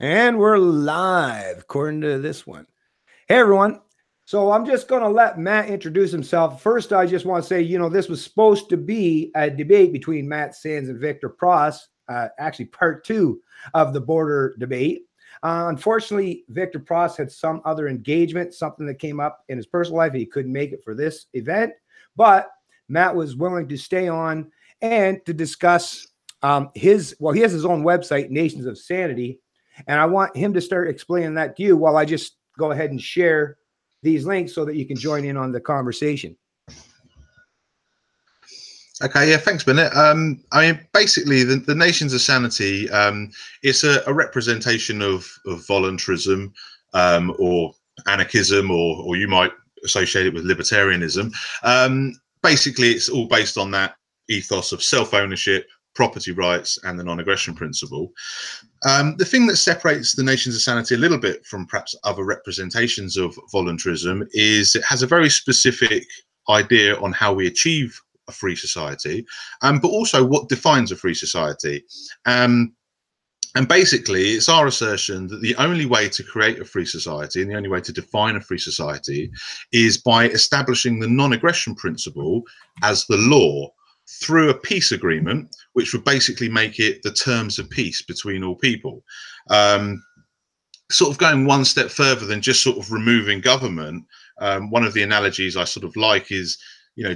And we're live, according to this one. Hey, everyone. So I'm just going to let Matt introduce himself. First, I just want to say, this was supposed to be a debate between Matt Sands and Victor Pross, actually part 2 of the border debate. Unfortunately, Victor Pross had some other engagement, something that came up in his personal life. He couldn't make it for this event, but Matt was willing to stay on and to discuss he has his own website, Nations of Sanity. And I want him to start explaining that to you while I just go ahead and share these links so that you can join in on the conversation. Okay, yeah, thanks, Bennett. Basically, the Nations of Sanity, it's a representation of voluntarism or anarchism, or you might associate it with libertarianism. Basically, it's all based on that ethos of self-ownership, property rights, and the non-aggression principle. The thing that separates the Nations of Sanity a little bit from perhaps other representations of voluntarism is it has a very specific idea on how we achieve a free society, but also what defines a free society. And basically, it's our assertion that the only way to create a free society and the only way to define a free society is by establishing the non-aggression principle as the law through a peace agreement, which would basically make it the terms of peace between all people. Sort of going one step further than just sort of removing government, one of the analogies I sort of like is,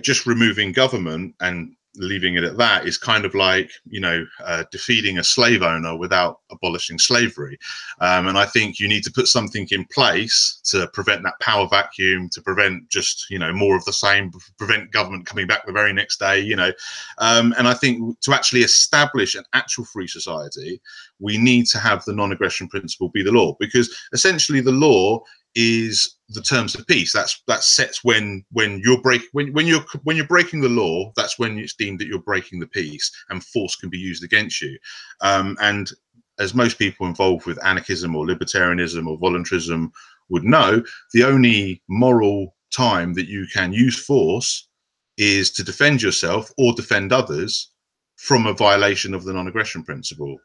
just removing government and leaving it at that is kind of like, defeating a slave owner without abolishing slavery. And I think you need to put something in place to prevent that power vacuum, to prevent just, more of the same, prevent government coming back the very next day, and I think to actually establish an actual free society, we need to have the non-aggression principle be the law, because essentially the law is the terms of peace. That sets when you're breaking the law. That's when it's deemed that you're breaking the peace, and force can be used against you. And as most people involved with anarchism or libertarianism or voluntarism would know, the only moral time that you can use force is to defend yourself or defend others from a violation of the non-aggression principle.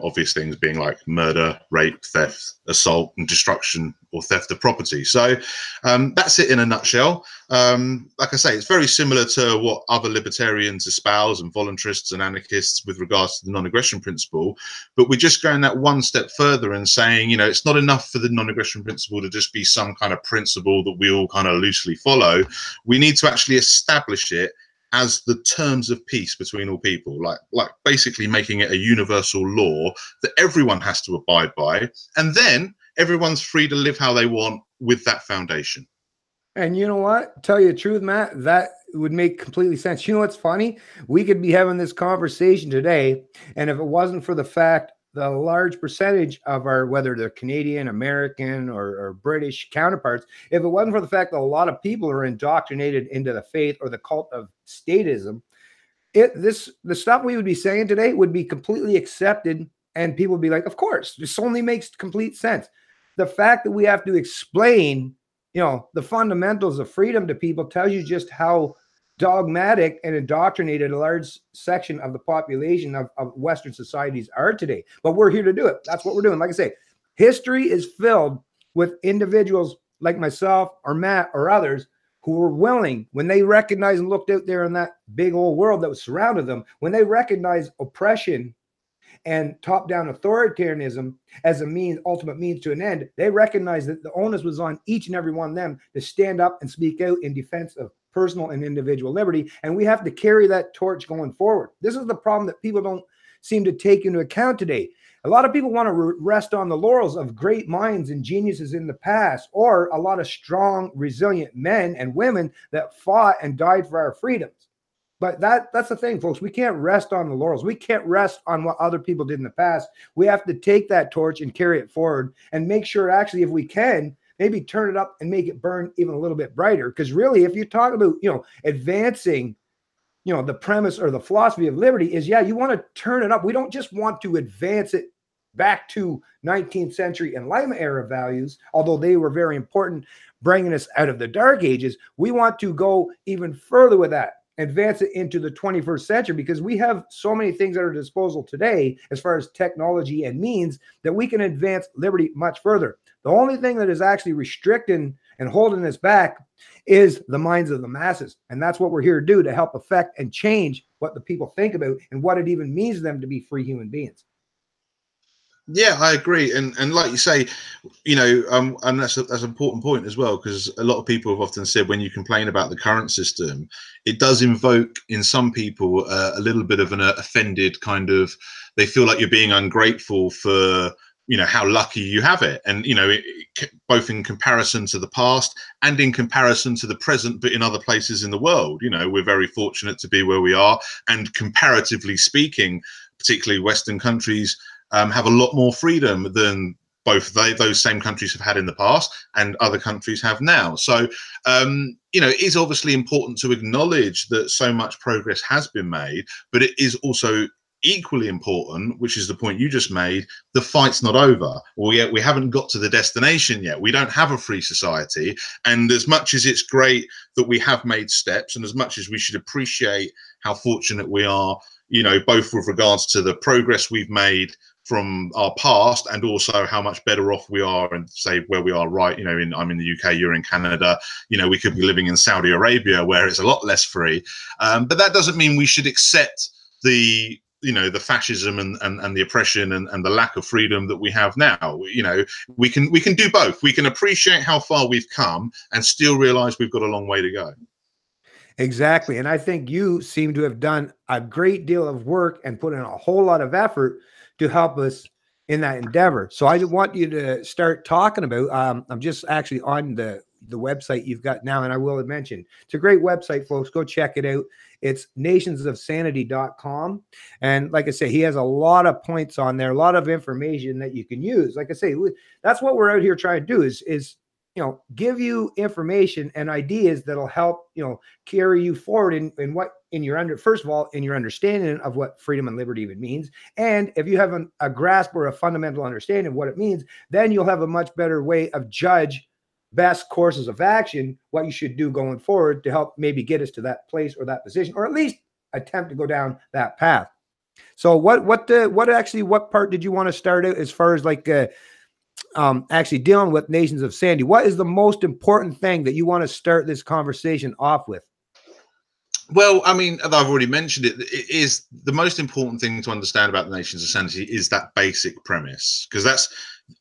Obvious things being like murder, rape, theft, assault, and destruction or theft of property. So that's it in a nutshell. Like I say, it's very similar to what other libertarians espouse and voluntarists and anarchists with regards to the non-aggression principle. But we're just going that one step further and saying, it's not enough for the non-aggression principle to just be some kind of principle that we all kind of loosely follow. We need to actually establish it as the terms of peace between all people, like basically making it a universal law that everyone has to abide by, and then everyone's free to live how they want with that foundation. And you know what? Tell you the truth, Matt, that would make completely sense. You know what's funny? We could be having this conversation today, and if it wasn't for the fact the large percentage of our, whether they're Canadian, American, or British counterparts, if it wasn't for the fact that a lot of people are indoctrinated into the faith or the cult of statism, the stuff we would be saying today would be completely accepted, and people would be like, of course, this only makes complete sense. The fact that we have to explain, the fundamentals of freedom to people tells you just how dogmatic and indoctrinated a large section of the population of Western societies are today. But we're here to do it. That's what we're doing. Like I say, history is filled with individuals like myself or Matt or others who were willing, when they recognized and looked out there in that big old world that was surrounded them, when they recognized oppression and top-down authoritarianism as a ultimate means to an end, they recognized that the onus was on each and every one of them to stand up and speak out in defense of personal and individual liberty. And we have to carry that torch going forward. This is the problem that people don't seem to take into account today. A lot of people want to rest on the laurels of great minds and geniuses in the past, or a lot of strong, resilient men and women that fought and died for our freedoms. But that's the thing, folks. We can't rest on the laurels. We can't rest on what other people did in the past. We have to take that torch and carry it forward and make sure, actually, if we can, maybe turn it up and make it burn even a little bit brighter. Because really, if you talk about, advancing, the premise or the philosophy of liberty is, you want to turn it up. We don't just want to advance it back to 19th century Enlightenment era values, although they were very important, bringing us out of the Dark Ages. We want to go even further with that advance it into the 21st century, because we have so many things at our disposal today as far as technology and means that we can advance liberty much further. The only thing that is actually restricting and holding us back is the minds of the masses. And that's what we're here to do, to help affect and change what the people think about and what it even means to them to be free human beings. Yeah, I agree, and like you say, you know, and that's an important point as well, because a lot of people have often said when you complain about the current system, it does invoke in some people a little bit of an offended kind of, they feel like you're being ungrateful for, you know, how lucky you have it, and you know, both in comparison to the past and in comparison to the present, but in other places in the world, you know, we're very fortunate to be where we are, and comparatively speaking, particularly Western countries have a lot more freedom than both those same countries have had in the past and other countries have now. So, you know, it is obviously important to acknowledge that so much progress has been made, but it is also equally important, which is the point you just made, the fight's not over. We haven't got to the destination yet. We don't have a free society. And as much as it's great that we have made steps, and as much as we should appreciate how fortunate we are, you know, both with regards to the progress we've made from our past and also how much better off we are, and say where we are right, you know, I'm in the UK, you're in Canada, you know, we could be living in Saudi Arabia where it's a lot less free, but that doesn't mean we should accept the, you know, the fascism and the oppression and the lack of freedom that we have now. You know, we can do both. We can appreciate how far we've come and still realize we've got a long way to go. Exactly. And I think you seem to have done a great deal of work and put in a whole lot of effort to help us in that endeavor. So I want you to start talking about, I'm just actually on the website you've got now, and I will mention, it's a great website, folks. Go check it out. It's nationsofsanity.com. And like I say, he has a lot of points on there, a lot of information that you can use. Like I say, that's what we're out here trying to do is you know, give you information and ideas that'll help, you know, carry you forward in what, in your first of all, in your understanding of what freedom and liberty even means. And if you have a grasp or a fundamental understanding of what it means, then you'll have a much better way of judge best courses of action, what you should do going forward to help maybe get us to that place or that position, or at least attempt to go down that path. So what part did you want to start out as far as like, actually dealing with Nations of Sanity? What is the most important thing that you want to start this conversation off with? Well, I mean, I've already mentioned it. It is the most important thing to understand about the Nations of Sanity is that basic premise, because that's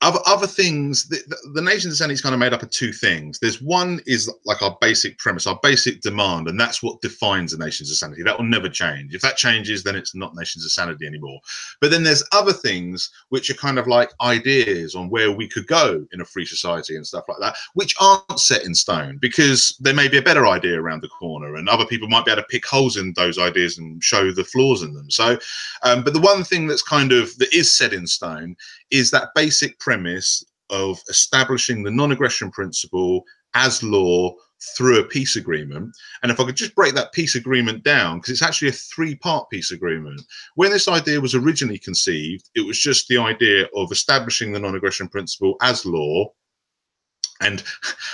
other things. The Nations of Sanity is kind of made up of two things. There's one is like our basic premise, our basic demand, and that's what defines the Nations of Sanity. That will never change. If that changes, then it's not Nations of Sanity anymore. But then there's other things which are kind of like ideas on where we could go in a free society and stuff like that, which aren't set in stone, because there may be a better idea around the corner, and other people might be able to pick holes in those ideas and show the flaws in them. So, but the one thing that's kind of that is set in stone is that basic premise of establishing the non-aggression principle as law through a peace agreement. And if I could just break that peace agreement down, because it's actually a three-part peace agreement. When this idea was originally conceived, it was just the idea of establishing the non-aggression principle as law. And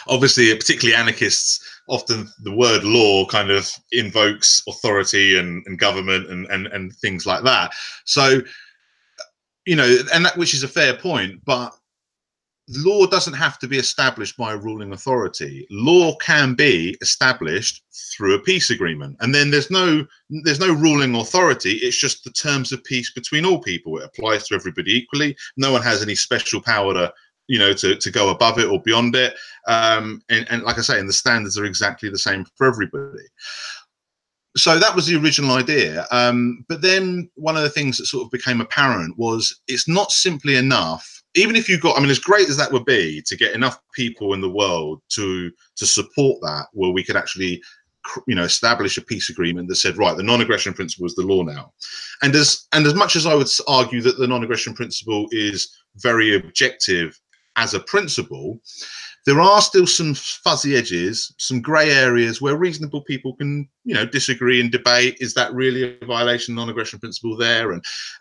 obviously, particularly anarchists, often the word law kind of invokes authority and government and things like that. So, you know, and that, which is a fair point, but law doesn't have to be established by a ruling authority. Law can be established through a peace agreement, and then there's no ruling authority. It's just the terms of peace between all people. It applies to everybody equally. No one has any special power to, you know, to go above it or beyond it. And like I say, and the standards are exactly the same for everybody. So that was the original idea. But then one of the things that sort of became apparent was it's not simply enough, even if you've got, I mean, as great as that would be, to get enough people in the world to support that, where we could actually, you know, establish a peace agreement that said, right, the non-aggression principle is the law now. And as much as I would argue that the non-aggression principle is very objective as a principle, There are still some fuzzy edges, some grey areas where reasonable people can, you know, disagree and debate. Is that really a violation of non-aggression principle there?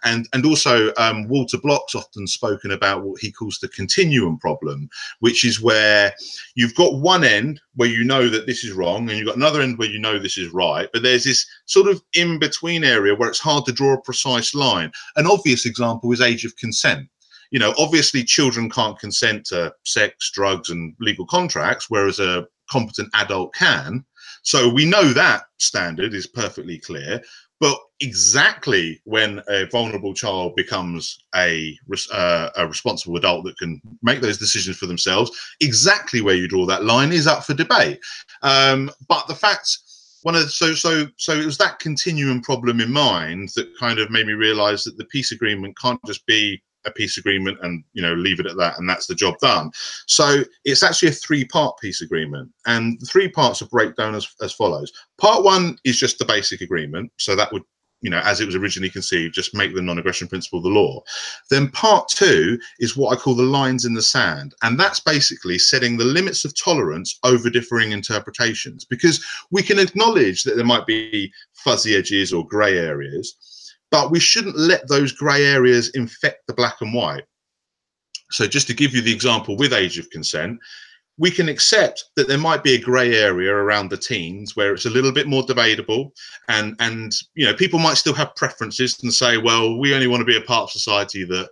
And also Walter Block's often spoken about what he calls the continuum problem, which is where you've got one end where you know that this is wrong, and you've got another end where you know this is right, but there's this sort of in-between area where it's hard to draw a precise line. An obvious example is age of consent. You know, obviously children can't consent to sex, drugs, and legal contracts, whereas a competent adult can. So we know that standard is perfectly clear. But exactly when a vulnerable child becomes a responsible adult that can make those decisions for themselves, exactly where you draw that line is up for debate. But the fact, so it was that continuum problem in mind that kind of made me realize that the peace agreement can't just be a peace agreement and, you know, leave it at that and that's the job done. So it's actually a three-part peace agreement, and the three parts are breakdown as follows. Part one is just the basic agreement, so that would, you know, as it was originally conceived, just make the non-aggression principle the law. Then part two is what I call the lines in the sand, and that's basically setting the limits of tolerance over differing interpretations, because we can acknowledge that there might be fuzzy edges or grey areas, but we shouldn't let those grey areas infect the black and white. So just to give you the example with age of consent, we can accept that there might be a grey area around the teens where it's a little bit more debatable, and you know, people might still have preferences and say, well, we only want to be a part of society that,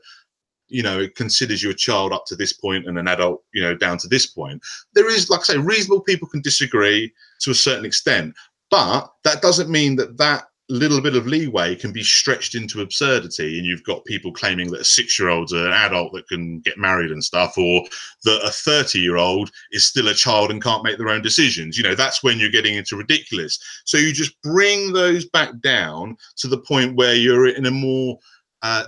you know, it considers you a child up to this point and an adult, you know, down to this point. There is, like I say, reasonable people can disagree to a certain extent, but that doesn't mean that that little bit of leeway can be stretched into absurdity, and you've got people claiming that a 6-year-old's an adult that can get married and stuff, or that a 30-year-old is still a child and can't make their own decisions. You know, that's when you're getting into ridiculous. So you just bring those back down to the point where you're in a more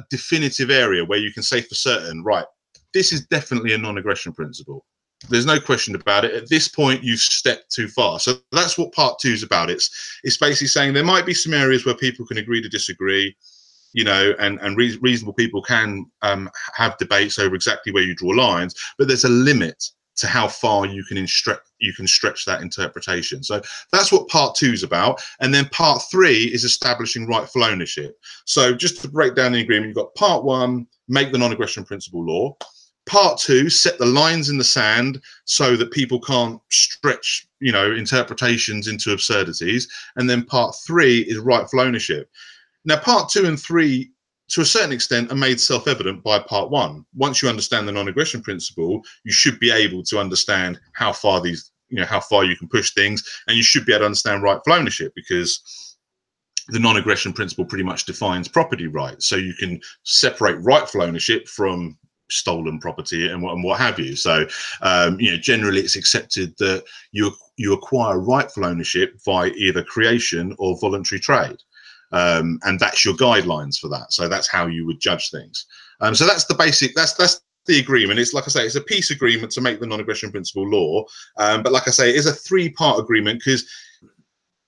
definitive area where you can say for certain, right, this is definitely a non-aggression principle. There's no question about it. At this point, you've stepped too far. So that's what part two is about. It's basically saying there might be some areas where people can agree to disagree, you know, and reasonable people can have debates over exactly where you draw lines, but there's a limit to how far you can stretch that interpretation. So that's what part two is about. And then part three is establishing rightful ownership. So just to break down the agreement, you've got part one, make the non-aggression principle law. Part two, set the lines in the sand so that people can't stretch, you know, interpretations into absurdities. And then part three is rightful ownership. Now, part two and three, to a certain extent, are made self-evident by part one. Once you understand the non-aggression principle, you should be able to understand how far these, you know, how far you can push things, and you should be able to understand rightful ownership, because the non-aggression principle pretty much defines property rights. So you can separate rightful ownership from stolen property and what have you. So you know, generally it's accepted that you acquire rightful ownership by either creation or voluntary trade, and that's your guidelines for that. So that's how you would judge things. So that's the basic, that's the agreement. It's, like I say, it's a peace agreement to make the non-aggression principle law, but like I say, it is a three-part agreement, because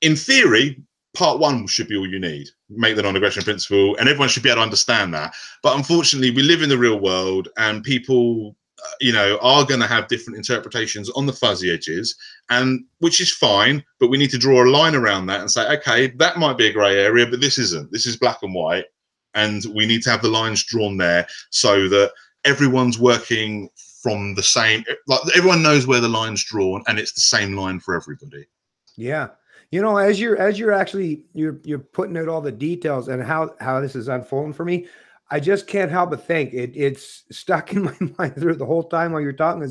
in theory part one should be all you need, make the non-aggression principle, and everyone should be able to understand that. But unfortunately, we live in the real world, and people, you know, are going to have different interpretations on the fuzzy edges, and which is fine, but we need to draw a line around that and say, okay, that might be a grey area, but this isn't. This is black and white, and we need to have the lines drawn there so that everyone's working from the same, like everyone knows where the line's drawn, and it's the same line for everybody. Yeah. You know, as you're actually you're putting out all the details and how this is unfolding for me, I just can't help but think it's stuck in my mind through the whole time while you're talking.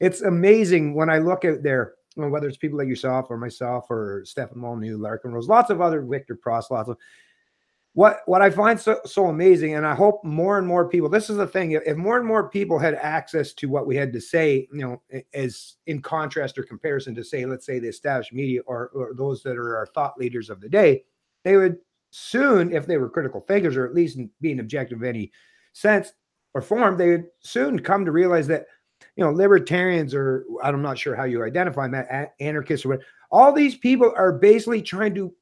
It's amazing when I look out there, you know, whether it's people like yourself or myself or Stephen Molyneux, Larkin Rose, lots of other, Victor Prost, lots of what I find so amazing, and I hope more and more people, this is the thing, if more and more people had access to what we had to say, you know, as in contrast or comparison to, say, let's say the established media or those that are our thought leaders of the day, they would soon, if they were critical figures, or at least being objective in any sense or form, they would soon come to realize that, you know, libertarians, or I'm not sure how you identify them, anarchists or what, all these people are basically trying to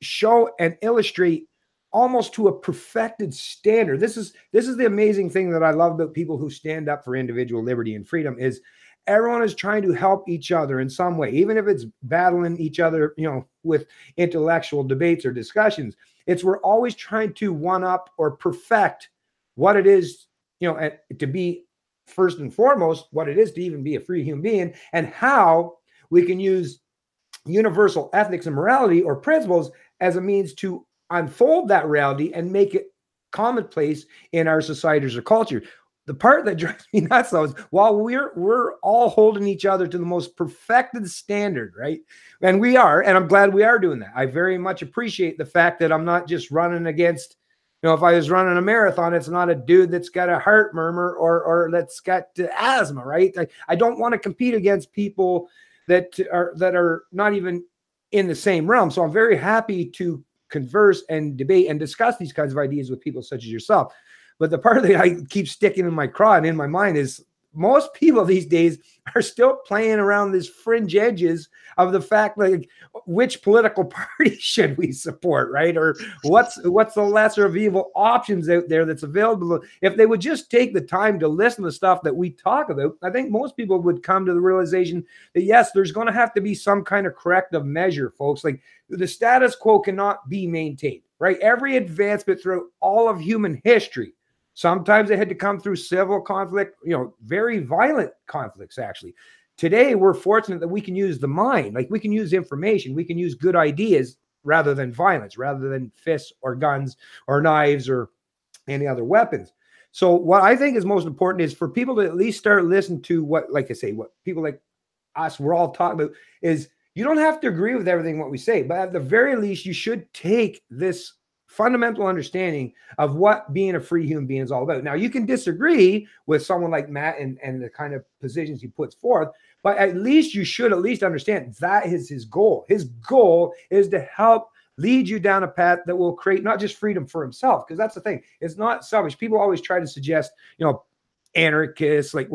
show and illustrate almost to a perfected standard. This is the amazing thing that I love about people who stand up for individual liberty and freedom, is everyone is trying to help each other in some way, even if it's battling each other, with intellectual debates or discussions. We're always trying to one up or perfect what it is, to be first and foremost, what it is to even be a free human being, and how we can use universal ethics and morality or principles as a means to unfold that reality and make it commonplace in our societies or culture. The part that drives me nuts, though, is while we're all holding each other to the most perfected standard, right? And we are, and I'm glad we are doing that. I very much appreciate the fact that I'm not just running against, if I was running a marathon, it's not a dude that's got a heart murmur or that's got asthma, right? I don't want to compete against people that are not even in the same realm. So I'm very happy to converse and debate and discuss these kinds of ideas with people such as yourself. But the part that I keep sticking in my craw and in my mind is most people these days are still playing around this fringe edges of the fact, like, which political party should we support, right? Or what's the lesser of evil options out there that's available. If they would just take the time to listen to stuff that we talk about, I think most people would come to the realization that, yes, there's going to have to be some kind of corrective measure, folks. Like, the status quo cannot be maintained, right? Every advancement throughout all of human history, sometimes it had to come through civil conflict, very violent conflicts, actually. Today, we're fortunate that we can use the mind. Like, we can use information. We can use good ideas rather than violence, rather than fists or guns or knives or any other weapons. So what I think is most important is for people to at least start listening to what, like I say, what people like us, we're all talking about, is you don't have to agree with everything what we say, but at the very least, you should take this fundamental understanding of what being a free human being is all about. Now, you can disagree with someone like Matt and the kind of positions he puts forth, but at least you should at least understand that is his goal. His goal is to help lead you down a path that will create not just freedom for himself, because that's the thing. It's not selfish. People always try to suggest, anarchists, like,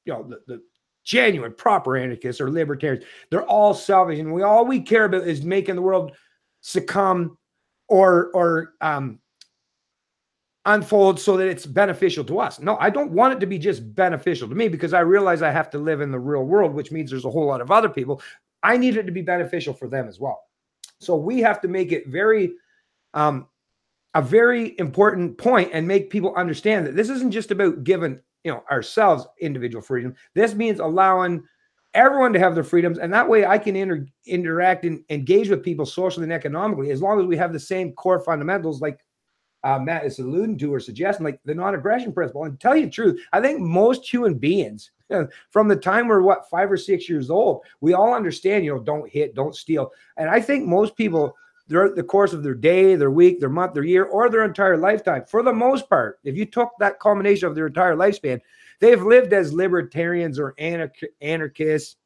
the genuine, proper anarchists or libertarians, they're all selfish. And all we care about is making the world succumb or unfold so that it's beneficial to us. No, I don't want it to be just beneficial to me, because I realize I have to live in the real world, which means there's a whole lot of other people. I need it to be beneficial for them as well. So we have to make it a very important point and make people understand that this isn't just about giving, ourselves individual freedom. This means allowing everyone to have their freedoms, and that way I can interact and engage with people socially and economically, as long as we have the same core fundamentals, like Matt is alluding to or suggesting, like the non-aggression principle. And to tell you the truth, I think most human beings, from the time we're 5 or 6 years old, we all understand, don't hit, don't steal. And I think most people, throughout the course of their day, their week, their month, their year, or their entire lifetime, for the most part, if you took that culmination of their entire lifespan, they've lived as libertarians or anarchists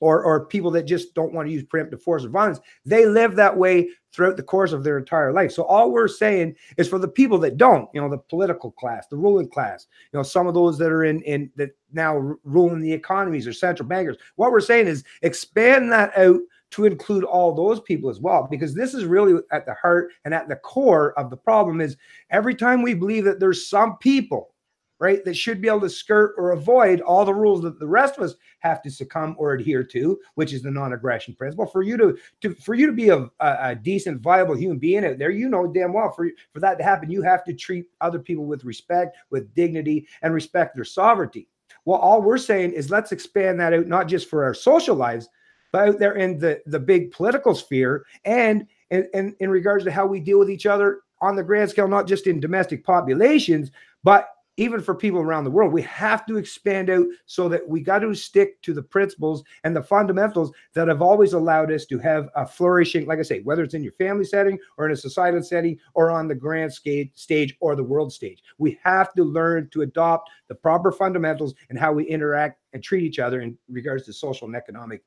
or people that just don't want to use preemptive force or violence. They live that way throughout the course of their entire life. So all we're saying is, for the people that don't, the political class, the ruling class, some of those that are in that now ruling the economies or central bankers, what we're saying is expand that out to include all those people as well, because this is really at the heart and at the core of the problem. Is every time we believe that there's some people, right, that should be able to skirt or avoid all the rules that the rest of us have to succumb or adhere to, which is the non-aggression principle. For you to be a decent, viable human being out there, damn well, for that to happen, you have to treat other people with respect, with dignity, and respect their sovereignty. Well, all we're saying is let's expand that out, not just for our social lives, but out there in the big political sphere, and in regards to how we deal with each other on the grand scale, not just in domestic populations, but even for people around the world. We have to expand out so that we got to stick to the principles and the fundamentals that have always allowed us to have a flourishing, like I say, whether it's in your family setting or in a societal setting or on the grand stage or the world stage. We have to learn to adopt the proper fundamentals and how we interact and treat each other in regards to social and economic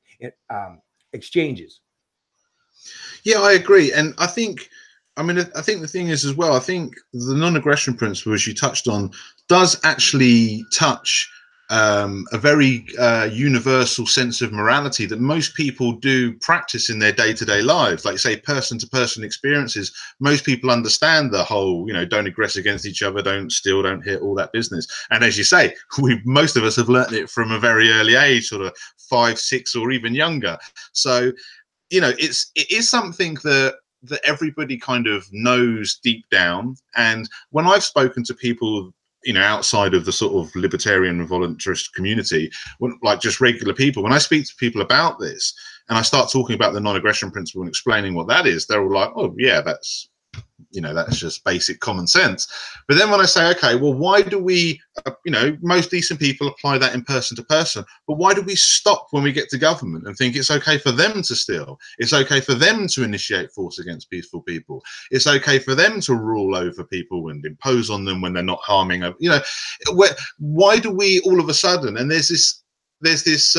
exchanges. Yeah, I agree. And I think the thing is as well, I think the non-aggression principle, as you touched on, does actually touch a very universal sense of morality that most people do practice in their day-to-day lives, like say person-to-person experiences. Most people understand the whole, you know, don't aggress against each other, don't steal, don't hit, all that business. And as you say, most of us have learnt it from a very early age, sort of 5, 6 or even younger. So, you know, it is something that everybody kind of knows deep down. And when I've spoken to people, you know, outside of the sort of libertarian and voluntarist community, when, like just regular people, when I speak to people about this and I start talking about the non-aggression principle and explaining what that is, they're all like, oh yeah, that's, you know, that's just basic common sense. But then when I say, okay, well, why do we, you know, most decent people apply that in person to person, but why do we stop when we get to government and think it's okay for them to steal? It's okay for them to initiate force against peaceful people. It's okay for them to rule over people and impose on them when they're not harming, you know, why do we all of a sudden, and there's this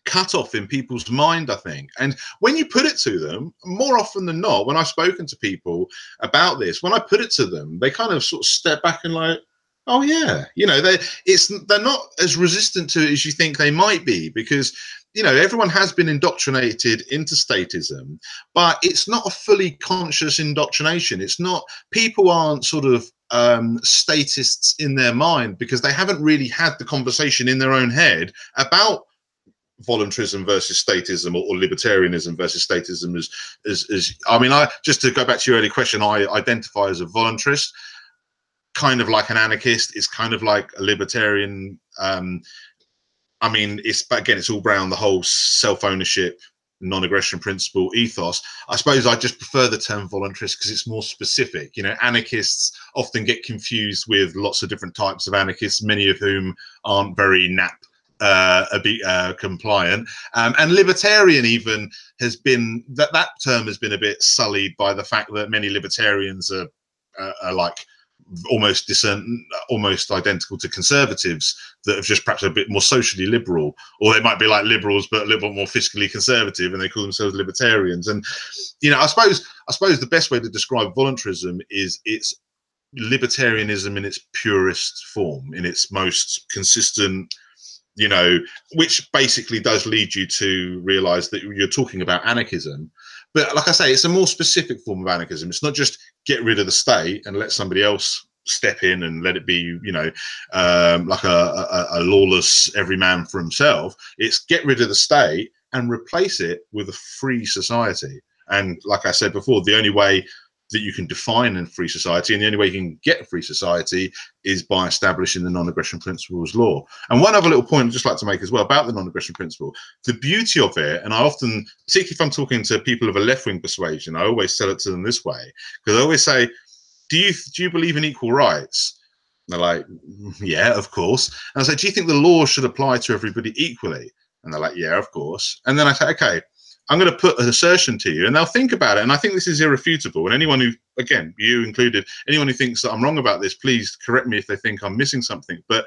cut off in people's mind, I think. And when you put it to them, more often than not, when I've spoken to people about this, when I put it to them, they kind of sort of step back and like, oh yeah, you know, they're not as resistant to it as you think they might be, because, you know, everyone has been indoctrinated into statism, but it's not a fully conscious indoctrination. It's not, people aren't sort of statists in their mind because they haven't really had the conversation in their own head about voluntarism versus statism, or libertarianism versus statism. As I mean, I just to go back to your earlier question, I identify as a voluntarist, kind of like an anarchist. It's kind of like a libertarian. I mean, it's all around the whole self-ownership, non-aggression principle ethos. I suppose I just prefer the term voluntarist because it's more specific. You know, anarchists often get confused with lots of different types of anarchists, many of whom aren't very compliant, and libertarian even has been, that term has been a bit sullied by the fact that many libertarians are like almost identical to conservatives that have just perhaps a bit more socially liberal, or they might be like liberals but a little bit more fiscally conservative and they call themselves libertarians. And, you know, I suppose the best way to describe voluntarism is it's libertarianism in its purest form, in its most consistent, you know, which basically does lead you to realize that you're talking about anarchism. But like I say, it's a more specific form of anarchism. It's not just get rid of the state and let somebody else step in and let it be, you know, like a lawless every man for himself. It's get rid of the state and replace it with a free society. And like I said before, the only way that you can define a free society, and the only way you can get a free society, is by establishing the non-aggression principle as law. And one other little point I'd just like to make as well about the non-aggression principle, the beauty of it, and I often, particularly if I'm talking to people of a left-wing persuasion, I always tell it to them this way, because I always say, do you believe in equal rights? And they're like, yeah, of course. And I say, do you think the law should apply to everybody equally? And they're like, yeah, of course. And then I say, okay, I'm going to put an assertion to you, and they'll think about it. And I think this is irrefutable. And anyone who, again, you included, anyone who thinks that I'm wrong about this, please correct me if they think I'm missing something. But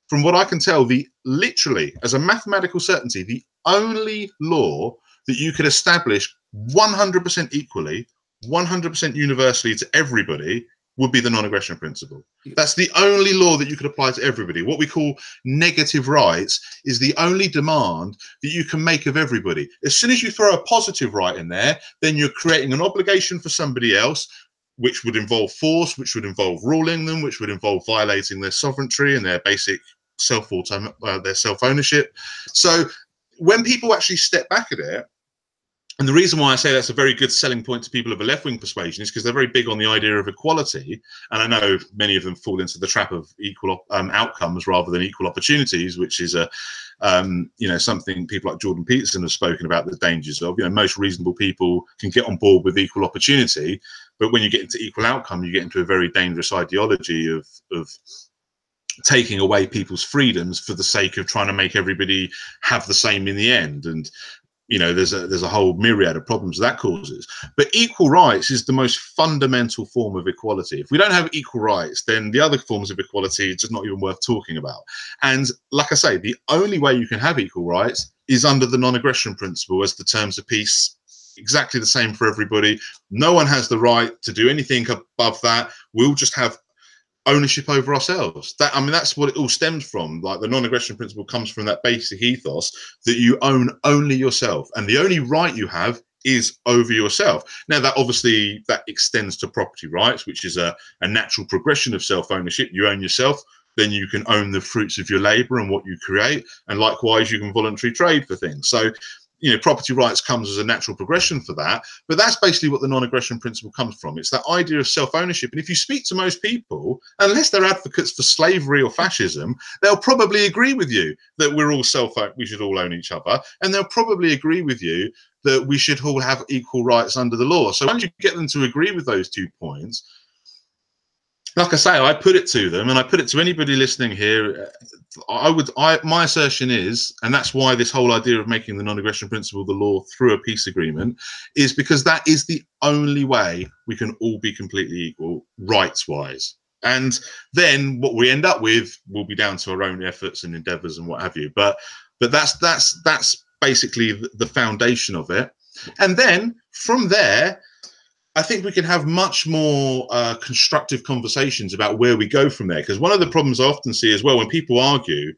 from what I can tell, literally, as a mathematical certainty, the only law that you could establish 100% equally, 100% universally to everybody would be the non-aggression principle. That's the only law that you could apply to everybody. What we call negative rights is the only demand that you can make of everybody. As soon as you throw a positive right in there, then you're creating an obligation for somebody else, which would involve force, which would involve ruling them, which would involve violating their sovereignty and their basic their self-ownership. So when people actually step back at it, and the reason why I say that's a very good selling point to people of a left-wing persuasion is because they're very big on the idea of equality. And I know many of them fall into the trap of equal outcomes rather than equal opportunities, which is you know, something people like Jordan Peterson have spoken about the dangers of. You know, most reasonable people can get on board with equal opportunity, but when you get into equal outcome, you get into a very dangerous ideology of taking away people's freedoms for the sake of trying to make everybody have the same in the end. And you know, there's a whole myriad of problems that causes. But equal rights is the most fundamental form of equality. If we don't have equal rights, then the other forms of equality are just not even worth talking about. And like I say, the only way you can have equal rights is under the non-aggression principle, as the terms of peace, exactly the same for everybody. No one has the right to do anything above that. We'll just have ownership over ourselves. That, I mean, that's what it all stems from. Like, the non-aggression principle comes from that basic ethos that you own only yourself, and the only right you have is over yourself. Now, that obviously that extends to property rights, which is a natural progression of self-ownership. You own yourself, then you can own the fruits of your labor and what you create, and likewise you can voluntary trade for things. So, you know, property rights comes as a natural progression for that. But that's basically what the non-aggression principle comes from. It's that idea of self-ownership. And if you speak to most people, unless they're advocates for slavery or fascism, they'll probably agree with you that we're all we should all own each other. And they'll probably agree with you that we should all have equal rights under the law. So once you get them to agree with those 2 points, like I say, I put it to them, and I put it to anybody listening here. My assertion is, and that's why this whole idea of making the non-aggression principle the law through a peace agreement is because that is the only way we can all be completely equal rights-wise. And then what we end up with will be down to our own efforts and endeavors and what have you. But that's basically the foundation of it. And then from there, I think we can have much more constructive conversations about where we go from there. Because one of the problems I often see as well, when people argue,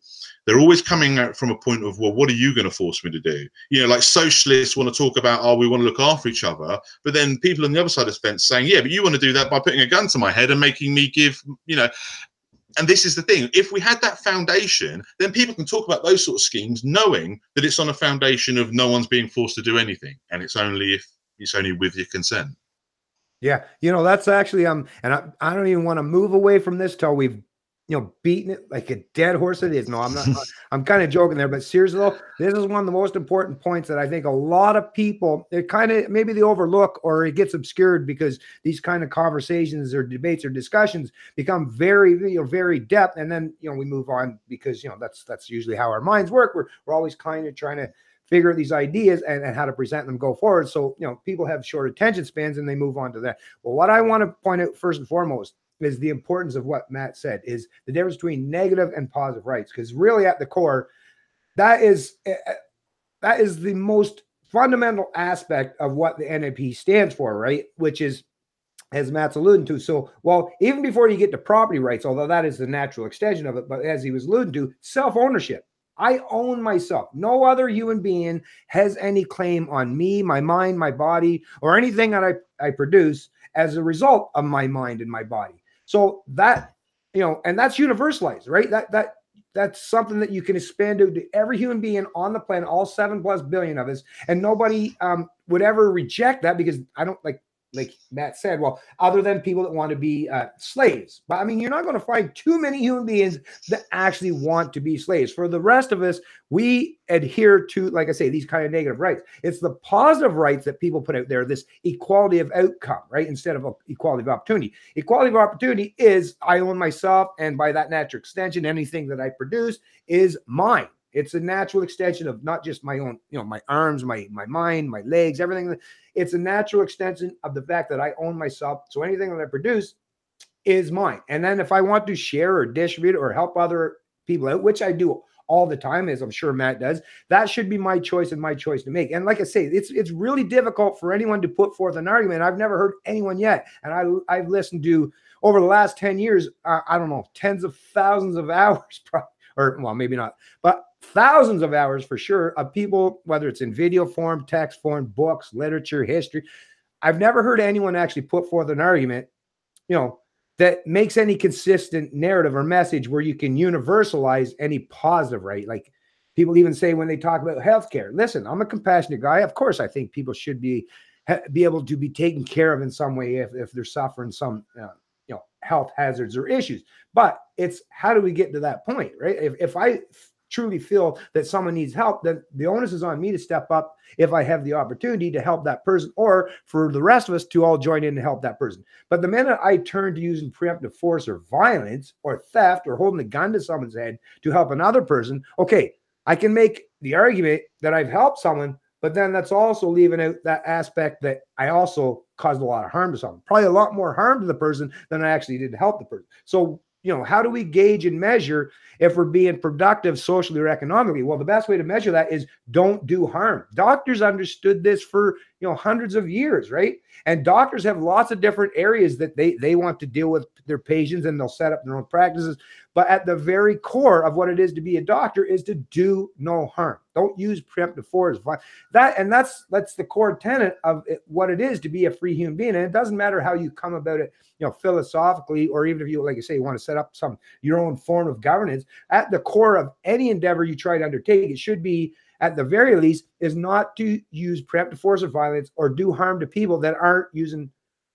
they're always coming out from a point of, well, what are you going to force me to do? You know, like socialists want to talk about, oh, we want to look after each other. But then people on the other side of the fence saying, yeah, but you want to do that by putting a gun to my head and making me give, you know. And this is the thing. If we had that foundation, then people can talk about those sort of schemes, knowing that it's on a foundation of no one's being forced to do anything. And it's only with your consent. Yeah, you know, that's actually and I don't even want to move away from this till we've, you know, beaten it like a dead horse. It is. No, I'm not. I'm kind of joking there, but seriously though, this is one of the most important points that I think a lot of people, it kind of maybe they overlook or it gets obscured because these kind of conversations or debates or discussions become very, you know, very depth, and then, you know, we move on because, you know, that's usually how our minds work. We're always kind of trying to figure out these ideas and how to present them, go forward. So, you know, people have short attention spans and they move on to that. Well, what I want to point out first and foremost is the importance of what Matt said, is the difference between negative and positive rights. Because really at the core, that is the most fundamental aspect of what the NAP stands for, right? Which is, as Matt's alluding to. So, well, even before you get to property rights, although that is the natural extension of it, but as he was alluding to, self-ownership. I own myself. No other human being has any claim on me, my mind, my body, or anything that I produce as a result of my mind and my body. So that, you know, and that's universalized, right? That's something that you can expand to every human being on the planet, all 7+ billion of us, and nobody would ever reject that, because I don't like Matt said, well, other than people that want to be slaves. But I mean, you're not going to find too many human beings that actually want to be slaves. For the rest of us, we adhere to, like I say, these kind of negative rights. It's the positive rights that people put out there, this equality of outcome, right? Instead of equality of opportunity. Equality of opportunity is I own myself, and by that natural extension, anything that I produce is mine. It's a natural extension of not just my own, you know, my arms, my mind, my legs, everything. It's a natural extension of the fact that I own myself. So anything that I produce is mine. And then if I want to share or distribute or help other people out, which I do all the time, as I'm sure Matt does, that should be my choice and my choice to make. And like I say, it's really difficult for anyone to put forth an argument. I've never heard anyone yet. And I've listened to, over the last 10 years, I don't know, tens of thousands of hours, probably, or well, maybe not, but thousands of hours for sure, of people, whether it's in video form, text form, books, literature, history. I've never heard anyone actually put forth an argument, you know, that makes any consistent narrative or message where you can universalize any positive right. Like people even say when they talk about healthcare, listen, I'm a compassionate guy. Of course, I think people should be able to be taken care of in some way if they're suffering some you know, health hazards or issues. But it's how do we get to that point, right? If I truly feel that someone needs help, then the onus is on me to step up if I have the opportunity to help that person, or for the rest of us to all join in to help that person. But the minute I turn to using preemptive force or violence or theft or holding a gun to someone's head to help another person, okay, I can make the argument that I've helped someone, but then that's also leaving out that aspect that I also caused a lot of harm to someone, probably a lot more harm to the person than I actually did to help the person. So, you know, how do we gauge and measure if we're being productive socially or economically? Well, the best way to measure that is don't do harm. Doctors understood this for, you know, hundreds of years, right? And doctors have lots of different areas that they want to deal with their patients, and they'll set up their own practices. But at the very core of what it is to be a doctor is to do no harm. Don't use preemptive force. That's the core tenet of what it is to be a free human being. And it doesn't matter how you come about it, philosophically, or even if you, like you say, you want to set up your own form of governance. At the core of any endeavor you try to undertake, it should be, at the very least, is not to use preemptive force or violence or do harm to people that aren't using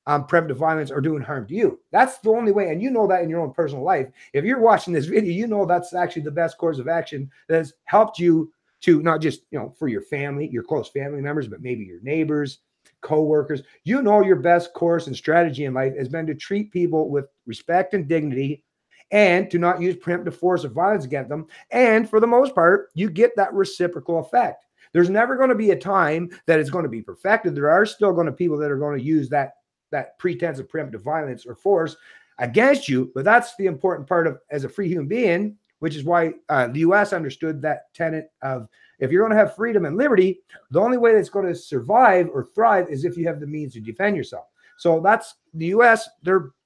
preemptive violence or doing harm to you. That's the only way. And you know that in your own personal life. If you're watching this video, you know that's actually the best course of action that has helped you to not just, for your family, your close family members, but maybe your neighbors, co-workers. Your best course and strategy in life has been to treat people with respect and dignity, and to not use preemptive force or violence against them. And for the most part, you get that reciprocal effect. There's never going to be a time that it's going to be perfected. There are still going to be people that are going to use that pretense of preemptive violence or force against you. But that's the important part of, as a free human being, which is why the U.S. understood that tenet of, if you're going to have freedom and liberty, the only way that's going to survive or thrive is if you have the means to defend yourself. So that's the U.S.,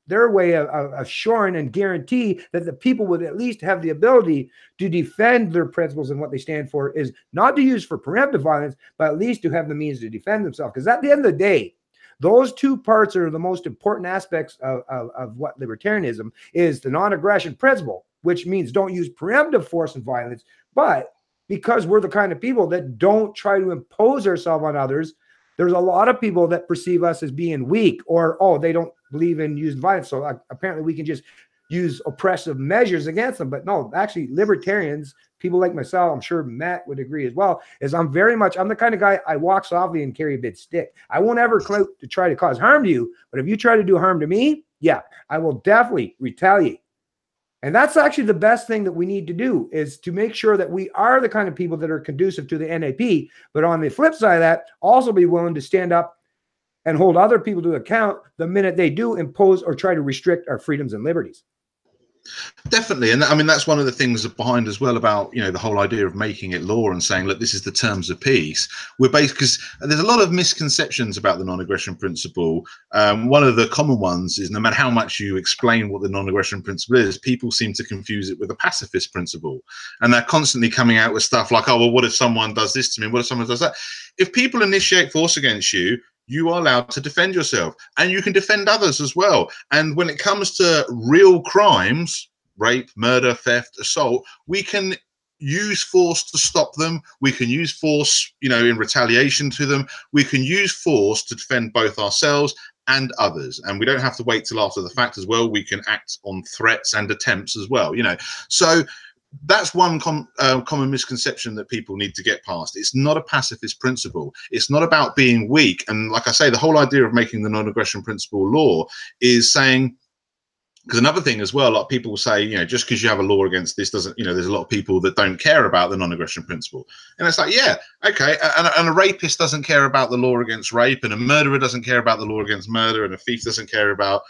their way of assuring and guarantee that the people would at least have the ability to defend their principles and what they stand for, is not to use for preemptive violence, but at least to have the means to defend themselves. Because at the end of the day, those two parts are the most important aspects of what libertarianism is: the non-aggression principle, which means don't use preemptive force and violence, but because we're the kind of people that don't try to impose ourselves on others, there's a lot of people that perceive us as being weak, or, they don't believe in using violence, so apparently we can just use oppressive measures against them. But no, actually, libertarians, people like myself, I'm sure Matt would agree as well, is I'm the kind of guy, I walk softly and carry a big stick. I won't ever come out to try to cause harm to you, but if you try to do harm to me, yeah, I will definitely retaliate. And that's actually the best thing that we need to do, is to make sure that we are the kind of people that are conducive to the NAP. But on the flip side of that, also be willing to stand up and hold other people to account the minute they do impose or try to restrict our freedoms and liberties. Definitely. And I mean, that's one of the things behind as well about, the whole idea of making it law and saying, look, this is the terms of peace. We're based, because there's a lot of misconceptions about the non-aggression principle. One of the common ones is, no matter how much you explain what the non-aggression principle is, people seem to confuse it with a pacifist principle. And they're constantly coming out with stuff like, oh, well, what if someone does this to me? What if someone does that? If people initiate force against you, you are allowed to defend yourself, and you can defend others as well. And when it comes to real crimes, rape, murder, theft, assault, we can use force to stop them. We can use force, in retaliation to them. We can use force to defend both ourselves and others. And we don't have to wait till after the fact as well. We can act on threats and attempts as well, So that's one common misconception that people need to get past. It's not a pacifist principle. It's not about being weak. And like I say, the whole idea of making the non-aggression principle law is saying, because another thing as well, a lot of people will say, just because you have a law against this doesn't, there's a lot of people that don't care about the non-aggression principle. And it's like, yeah, okay. And a rapist doesn't care about the law against rape, and a murderer doesn't care about the law against murder, and a thief doesn't care about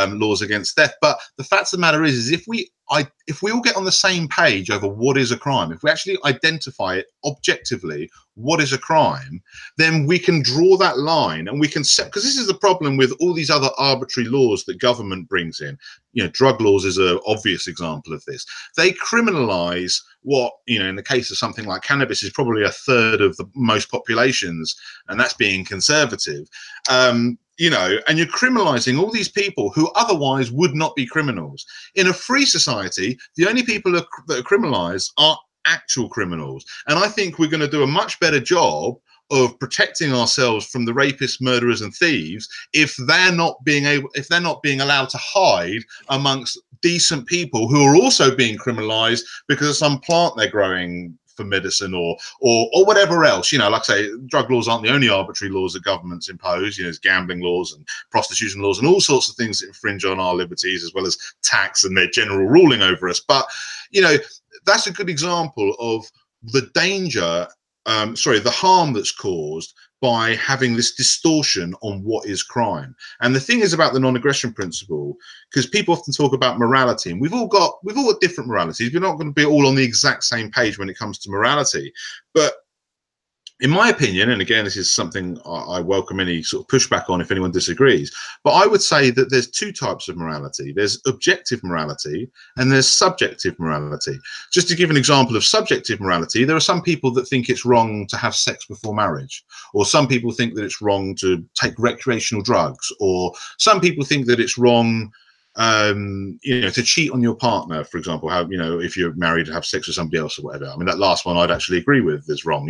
laws against theft. But the fact of the matter is if we all get on the same page over what is a crime, if we actually identify it objectively, what is a crime, then we can draw that line, and we can set, because this is the problem with all these other arbitrary laws that government brings in. Drug laws is an obvious example of this. They criminalize what, in the case of something like cannabis, is probably a third of the most populations, and that's being conservative. And you're criminalizing all these people who otherwise would not be criminals. In a free society, the only people that are criminalized are actual criminals. And I think we're going to do a much better job of protecting ourselves from the rapists, murderers, and thieves if they're not being allowed to hide amongst decent people who are also being criminalized because of some plant they're growing for medicine or whatever else. Like I say, drug laws aren't the only arbitrary laws that governments impose. There's gambling laws and prostitution laws and all sorts of things that infringe on our liberties, as well as tax and their general ruling over us. But that's a good example of the danger, the harm that's caused by having this distortion on what is crime. And the thing is about the non-aggression principle, because people often talk about morality, and we've all got different moralities. We're not going to be all on the exact same page when it comes to morality, but in my opinion, and again, this is something I welcome any sort of pushback on if anyone disagrees, but I would say that there's two types of morality. There's objective morality and there's subjective morality. Just to give an example of subjective morality, there are some people that think it's wrong to have sex before marriage, or some people think that it's wrong to take recreational drugs, or some people think that it's wrong to cheat on your partner, for example, how, if you're married, have sex with somebody else or whatever. I mean, that last one I'd actually agree with is wrong,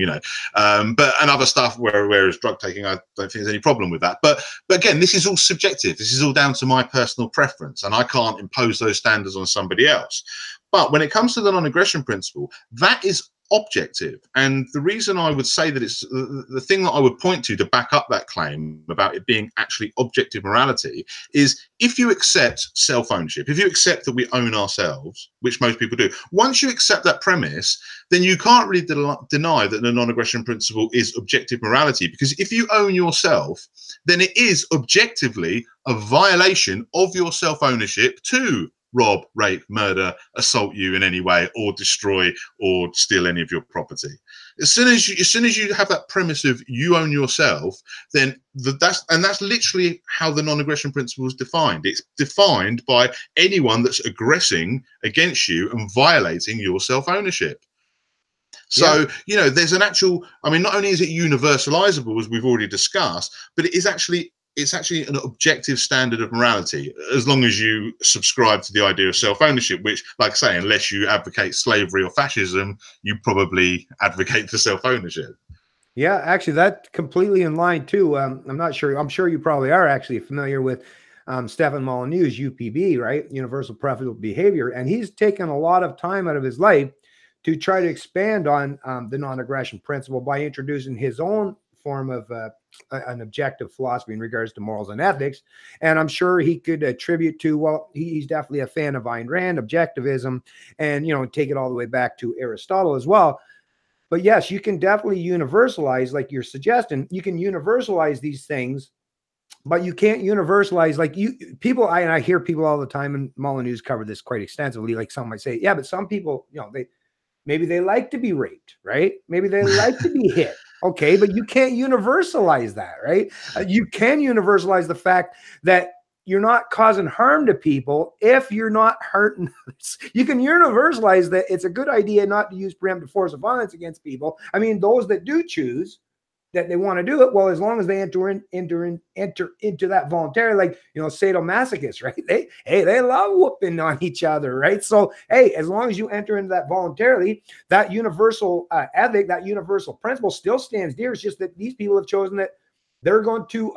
but and other stuff whereas drug taking, I don't think there's any problem with that. But again, this is all subjective. This is all down to my personal preference, and I can't impose those standards on somebody else. But when it comes to the non-aggression principle, that is objective. And the reason I would say that it's the thing that I would point to back up that claim about it being actually objective morality is if you accept self-ownership, if you accept that we own ourselves, which most people do, once you accept that premise, then you can't really deny that the non-aggression principle is objective morality, because if you own yourself, then it is objectively a violation of your self-ownership to rob, rape, murder, assault you in any way, or destroy or steal any of your property. As soon as you have that premise of you own yourself, then that's literally how the non-aggression principle is defined. It's defined by anyone that's aggressing against you and violating your self-ownership. So, there's an actual, I mean, not only is it universalizable, as we've already discussed, but it's actually an objective standard of morality, as long as you subscribe to the idea of self-ownership, which, like I say, unless you advocate slavery or fascism, you probably advocate for self-ownership. Yeah, actually, that's completely in line too. I'm not sure. I'm sure you probably are actually familiar with Stefan Molyneux's UPB, right? Universal Preferable Behavior. And he's taken a lot of time out of his life to try to expand on the non-aggression principle by introducing his own form of an objective philosophy in regards to morals and ethics. And I'm sure he could attribute to, well, he's definitely a fan of Ayn Rand, objectivism, and, take it all the way back to Aristotle as well. But yes, you can definitely universalize, like you're suggesting, you can universalize these things, but you can't universalize, like people, I hear people all the time, and Molyneux covered this quite extensively, like some might say, yeah, but some people, maybe they like to be raped, right? Maybe they like to be hit. Okay, but you can't universalize that, right? You can universalize the fact that you're not causing harm to people if you're not hurting others. You can universalize that it's a good idea not to use preemptive force or violence against people. I mean, those that do choose that they want to do it, well, as long as they enter into that voluntarily, like, sadomasochists, right? They love whooping on each other, right? So, hey, as long as you enter into that voluntarily, that universal ethic, that universal principle still stands dear. It's just that these people have chosen that they're going to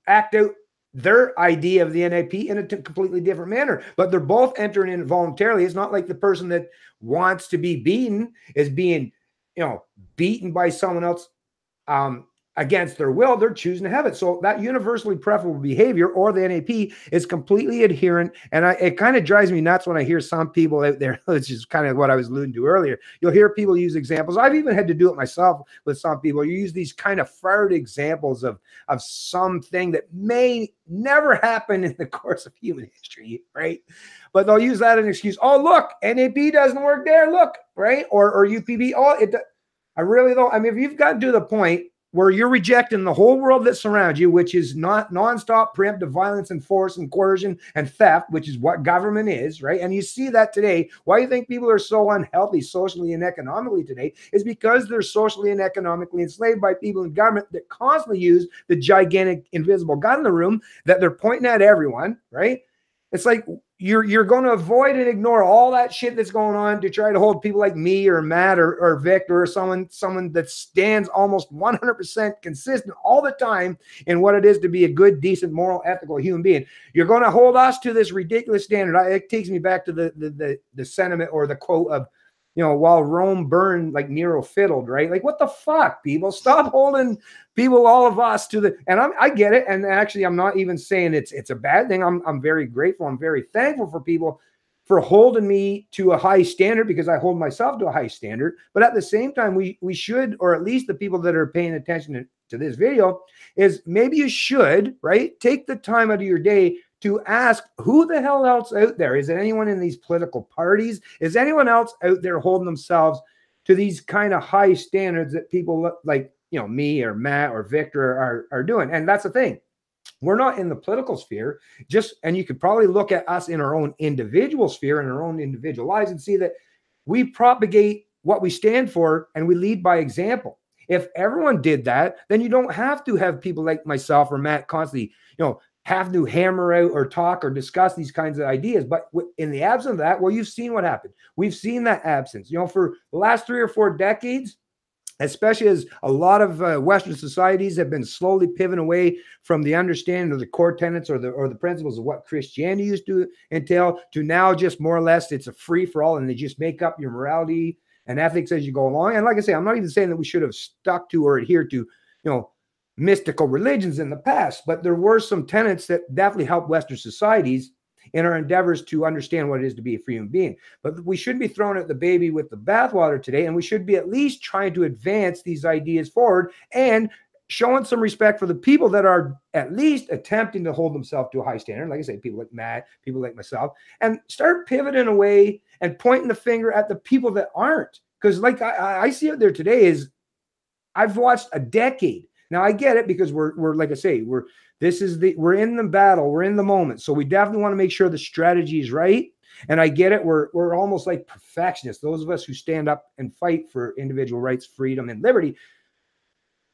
act out their idea of the NAP in a completely different manner, but they're both entering in voluntarily. It's not like the person that wants to be beaten is being beaten by someone else against their will. They're choosing to have it. So that universally preferable behavior, or the NAP, is completely adherent. And it kind of drives me nuts when I hear some people out there, which is kind of what I was alluding to earlier. You'll hear people use examples. I've even had to do it myself with some people. You use these kind of far-out examples of something that may never happen in the course of human history, right? But they'll use that as an excuse. Oh, look, NAP doesn't work there. Look, right? Or UPB. Oh, I really don't. I mean, if you've got to the point where you're rejecting the whole world that surrounds you, which is not nonstop preemptive violence and force and coercion and theft, which is what government is, right? And you see that today. Why you think people are so unhealthy socially and economically today is because they're socially and economically enslaved by people in government that constantly use the gigantic invisible gun in the room that they're pointing at everyone, right? It's like you're going to avoid and ignore all that shit that's going on to try to hold people like me or Matt or Victor or someone that stands almost 100% consistent all the time in what it is to be a good, decent, moral, ethical human being. You're going to hold us to this ridiculous standard. It takes me back to the sentiment or the quote of, while Rome burned, like Nero fiddled, right? Like, what the fuck, people? Stop holding people, all of us, to the. And I get it. And actually, I'm not even saying it's a bad thing. I'm very grateful. I'm very thankful for people for holding me to a high standard, because I hold myself to a high standard. But at the same time, we should, or at least the people that are paying attention to this video, is maybe you should, right, take the time out of your day to ask, who the hell else out there? Is it anyone in these political parties? Is anyone else out there holding themselves to these kind of high standards that people like, you know, me or Matt or Victor are doing. And that's the thing. We're not in the political sphere, and you could probably look at us in our own individual sphere and our own individual lives and see that we propagate what we stand for and we lead by example. If everyone did that, then you don't have to have people like myself or Matt constantly, you know, have to hammer out or talk or discuss these kinds of ideas. But in the absence of that, well, you've seen what happened. We've seen that absence, you know, for the last 3 or 4 decades, especially as a lot of Western societies have been slowly pivoting away from the understanding of the core tenets or the principles of what Christianity used to entail, to now just more or less it's a free for all, and they just make up your morality and ethics as you go along. And like I say, I'm not even saying that we should have stuck to or adhered to, you know, mystical religions in the past, but there were some tenets that definitely helped Western societies in our endeavors to understand what it is to be a free human being. But we shouldn't be throwing out the baby with the bathwater today, and we should be at least trying to advance these ideas forward and showing some respect for the people that are at least attempting to hold themselves to a high standard. Like I say, people like Matt, people like myself, and start pivoting away and pointing the finger at the people that aren't. Because like I see it there today is I've watched a decade. Now I get it, because we're like I say, we're in the battle, we're in the moment. So we definitely want to make sure the strategy is right. And I get it. We're almost like perfectionists. Those of us who stand up and fight for individual rights, freedom, and liberty.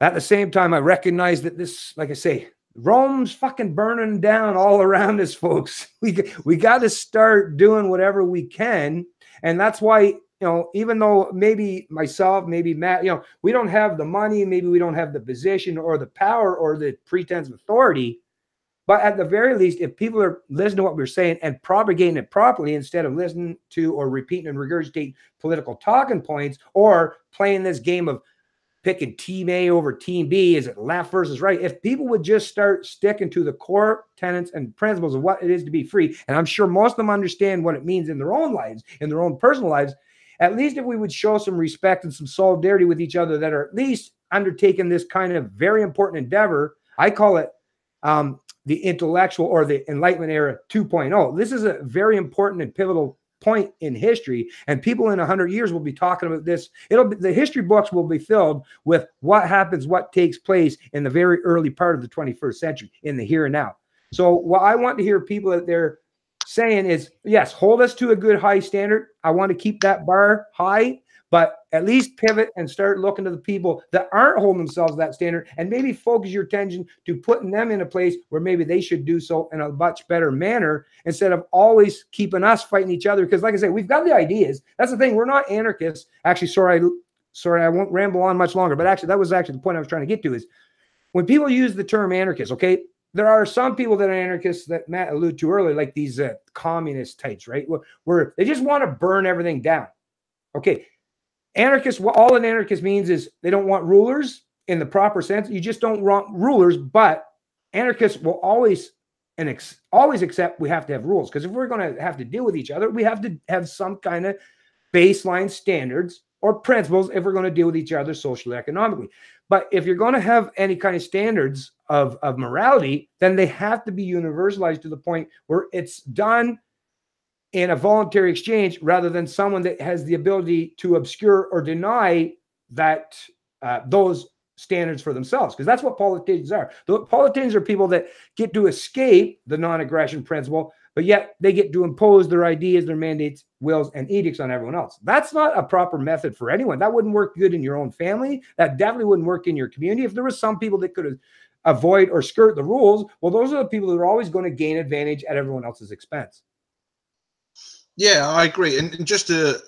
At the same time, I recognize that this, like I say, Rome's fucking burning down all around us, folks. We got to start doing whatever we can. And that's why, you know, even though maybe myself, maybe Matt, you know, we don't have the money, maybe we don't have the position or the power or the pretense of authority, but at the very least, if people are listening to what we're saying and propagating it properly instead of listening to or repeating and regurgitating political talking points or playing this game of picking team A over team B, is it left versus right? If people would just start sticking to the core tenets and principles of what it is to be free, and I'm sure most of them understand what it means in their own lives, in their own personal lives, at least if we would show some respect and some solidarity with each other that are at least undertaking this kind of very important endeavor. I call it the intellectual or the Enlightenment era 2.0. This is a very important and pivotal point in history, and people in 100 years will be talking about this. The history books will be filled with what happens, what takes place in the very early part of the 21st century, in the here and now. So what I want to hear people out there saying is, yes, hold us to a good high standard. I want to keep that bar high, but at least pivot and start looking to the people that aren't holding themselves to that standard, and maybe focus your attention to putting them in a place where maybe they should do so in a much better manner, instead of always keeping us fighting each other. Because like I say, we've got the ideas. That's the thing. We're not anarchists. Actually, sorry, I won't ramble on much longer, but actually that was actually the point I was trying to get to, is when people use the term anarchist, okay, there are some people that are anarchists that Matt alluded to earlier, like these communist types, right? Where they just want to burn everything down. Okay. Anarchists, all an anarchist means is they don't want rulers in the proper sense. You just don't want rulers, but anarchists will always accept we have to have rules, because if we're going to have to deal with each other, we have to have some kind of baseline standards or principles if we're going to deal with each other socially, economically. But if you're going to have any kind of standards of morality, then they have to be universalized to the point where it's done in a voluntary exchange, rather than someone that has the ability to obscure or deny that those standards for themselves. Because that's what politicians are. The politicians are people that get to escape the non-aggression principle, but yet they get to impose their ideas, their mandates, wills, and edicts on everyone else. That's not a proper method for anyone. That wouldn't work good in your own family. That definitely wouldn't work in your community. If there was some people that could avoid or skirt the rules, well, those are the people that are always going to gain advantage at everyone else's expense. Yeah, I agree. And just to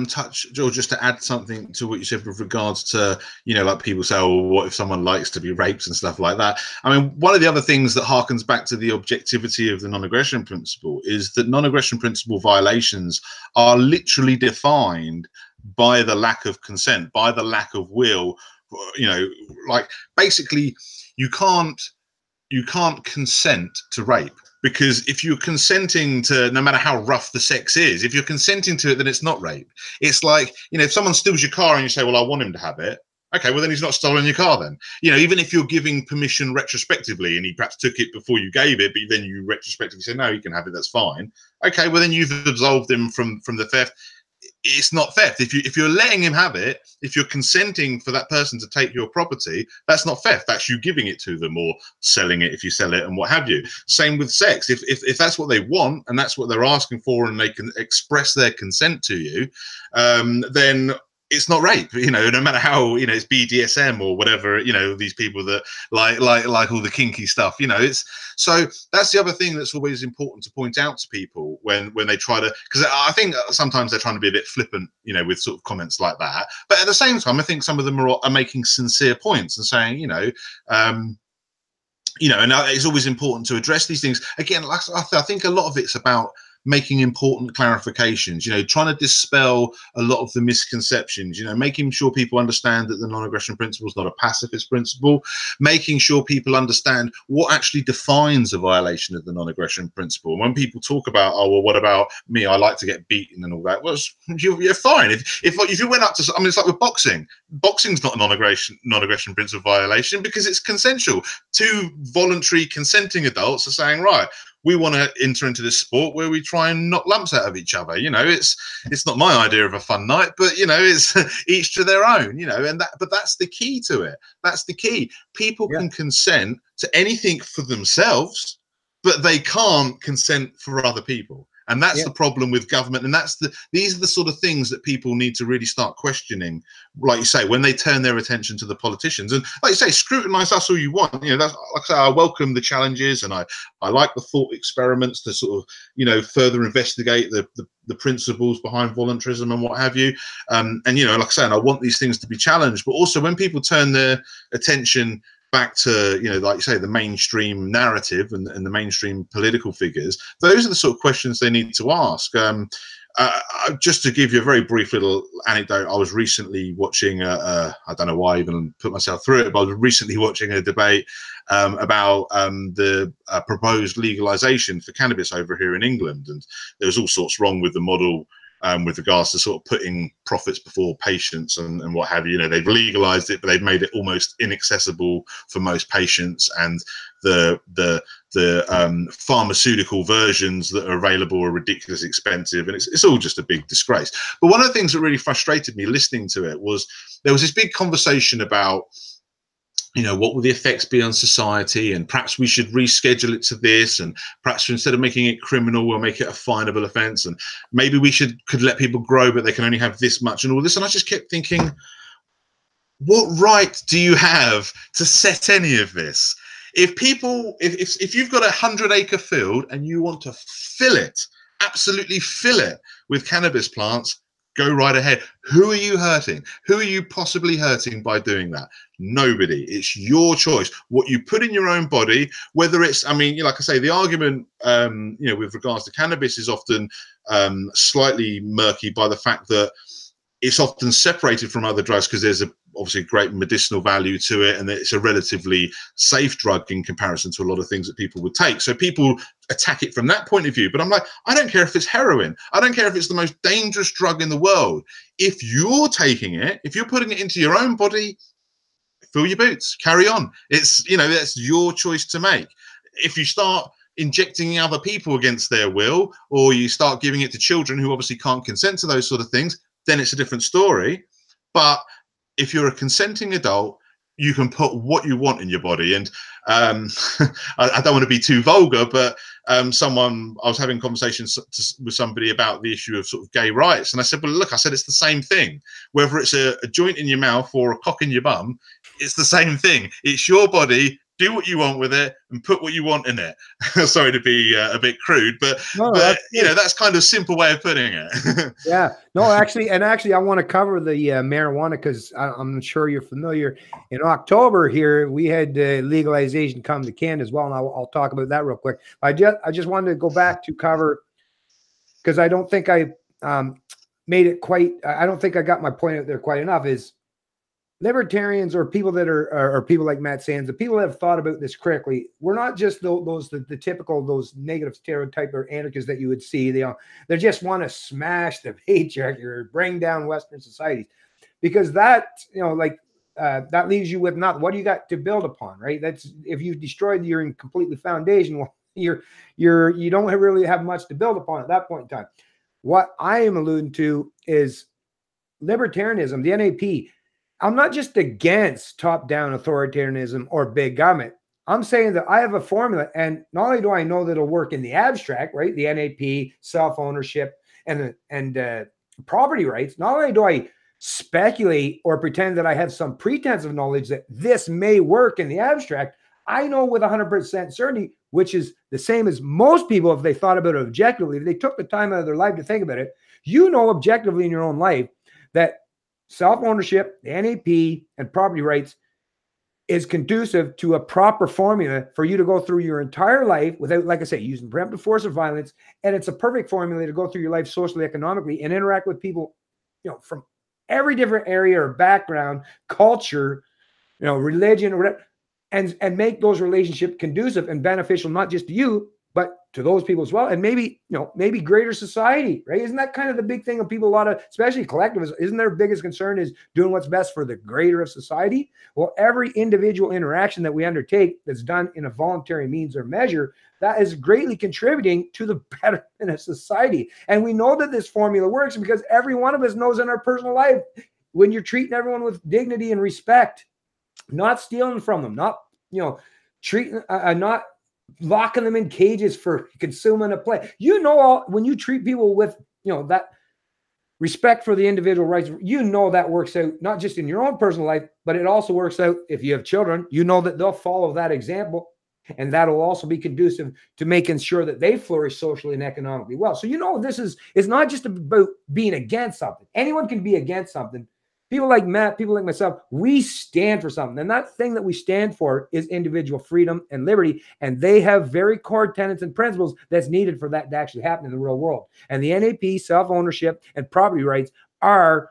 touch, George, just to add something to what you said with regards to, you know, like people say, oh, what if someone likes to be raped and stuff like that? I mean, one of the other things that harkens back to the objectivity of the non-aggression principle is that non-aggression principle violations are literally defined by the lack of consent, by the lack of will. You know, like basically you can't consent to rape. Because if you're consenting to, no matter how rough the sex is, if you're consenting to it, then it's not rape. It's like, you know, if someone steals your car and you say, well, I want him to have it. Okay, well, then he's not stolen your car then. You know, even if you're giving permission retrospectively and he perhaps took it before you gave it, but then you retrospectively say, no, he can have it, that's fine. Okay, well, then you've absolved him from the theft. it's not theft. If you're letting him have it, if you're consenting for that person to take your property, that's not theft. That's you giving it to them or selling it if you sell it and what have you. Same with sex. If that's what they want and that's what they're asking for and they can express their consent to you, then it's not rape, no matter how, it's BDSM or whatever, these people that like all the kinky stuff, it's, so that's the other thing that's always important to point out to people when they try to, because I think sometimes they're trying to be a bit flippant, with sort of comments like that. But at the same time, I think some of them are making sincere points and saying, and it's always important to address these things. Again, like I think a lot of it's about making important clarifications, trying to dispel a lot of the misconceptions, making sure people understand that the non-aggression principle is not a pacifist principle, making sure people understand what actually defines a violation of the non-aggression principle. When people talk about, oh, well, what about me? I like to get beaten and all that. Well, you're fine. If you went up to, it's like with boxing. Boxing's not a non-aggression principle violation because it's consensual. Two voluntary consenting adults are saying, right, we want to enter into this sport where we try and knock lumps out of each other. It's not my idea of a fun night, but it's each to their own. But that's the key to it. That's the key. People can consent to anything for themselves, but they can't consent for other people. And that's the problem with government. And these are the sort of things that people need to really start questioning, like you say, when they turn their attention to the politicians. And like you say, scrutinize us all you want. That's, like I say, I welcome the challenges and I like the thought experiments to sort of, further investigate the principles behind voluntarism and what have you. And, like I say, and I want these things to be challenged. But also when people turn their attention back to, like you say, the mainstream narrative and the mainstream political figures, those are the sort of questions they need to ask. Just to give you a very brief little anecdote, I was recently watching, I don't know why I even put myself through it, but I was recently watching a debate about the proposed legalization for cannabis over here in England. And there was all sorts wrong with the model with regards to sort of putting profits before patients and what have you. They've legalized it, but they've made it almost inaccessible for most patients, and the pharmaceutical versions that are available are ridiculously expensive, and it's all just a big disgrace. But one of the things that really frustrated me listening to it was there was this big conversation about, what will the effects be on society, and perhaps we should reschedule it to this, and perhaps instead of making it criminal, we'll make it a finable offence, and maybe we could let people grow, but they can only have this much and all this. And I just kept thinking, what right do you have to set any of this? If you've got 100-acre field and you want to fill it, absolutely fill it with cannabis plants, go right ahead. Who are you hurting? Who are you possibly hurting by doing that? Nobody. It's your choice. What you put in your own body, whether it's, like I say, the argument, with regards to cannabis is often slightly murky by the fact that it's often separated from other drugs because there's obviously great medicinal value to it, and it's a relatively safe drug in comparison to a lot of things that people would take. So people attack it from that point of view. But I'm like, I don't care if it's heroin. I don't care if it's the most dangerous drug in the world. If you're taking it, if you're putting it into your own body, fill your boots, carry on. It's, that's your choice to make. If you start injecting other people against their will, or you start giving it to children who obviously can't consent to those sort of things, then it's a different story. But if you're a consenting adult, you can put what you want in your body. And I don't want to be too vulgar, but I was having conversations with somebody about the issue of sort of gay rights. And I said, well, look, I said, it's the same thing. Whether it's a joint in your mouth or a cock in your bum, it's the same thing. It's your body. Do what you want with it and put what you want in it. Sorry to be a bit crude, but that's kind of a simple way of putting it. Yeah, no, actually, I want to cover the marijuana because I'm sure you're familiar. In October here, we had legalization come to Canada as well, and I'll talk about that real quick. I just wanted to go back to cover because I don't think I made it quite. I don't think I got my point out there quite enough. Is libertarians or people that are people like Matt Sands, the people that have thought about this critically, we're not just the typical, those negative stereotype or anarchists that you would see. They just want to smash the paycheck or bring down Western societies, because that, that leaves you with nothing. What do you got to build upon, right? That's, if you've destroyed your completely foundation, well, you don't really have much to build upon at that point in time. What I am alluding to is libertarianism, the NAP. I'm not just against top-down authoritarianism or big government. I'm saying that I have a formula, and not only do I know that it'll work in the abstract, right? The NAP, self-ownership, and property rights. Not only do I speculate or pretend that I have some pretense of knowledge that this may work in the abstract, I know with 100% certainty, which is the same as most people if they thought about it objectively, if they took the time out of their life to think about it, you know objectively in your own life that self-ownership, the NAP, and property rights is conducive to a proper formula for you to go through your entire life without, like I say, using preemptive force or violence. And it's a perfect formula to go through your life socially, economically, and interact with people, from every different area or background, culture, religion, or whatever, and make those relationships conducive and beneficial, not just to you, but to those people as well. And maybe, maybe greater society, right? Isn't that kind of the big thing of people, a lot of, especially collectivists, isn't their biggest concern is doing what's best for the greater of society? Well, every individual interaction that we undertake that's done in a voluntary means or measure, that is greatly contributing to the betterment of society. And we know that this formula works because every one of us knows in our personal life, when you're treating everyone with dignity and respect, not stealing from them, not, treating, not locking them in cages for consuming a play. When you treat people with, that respect for the individual rights, that works out not just in your own personal life, but it also works out if you have children, that they'll follow that example. And that'll also be conducive to making sure that they flourish socially and economically well. So, it's not just about being against something. Anyone can be against something. People like Matt, people like myself, we stand for something. And that thing that we stand for is individual freedom and liberty. And they have very core tenets and principles that's needed for that to actually happen in the real world. And the NAP, self-ownership, and property rights are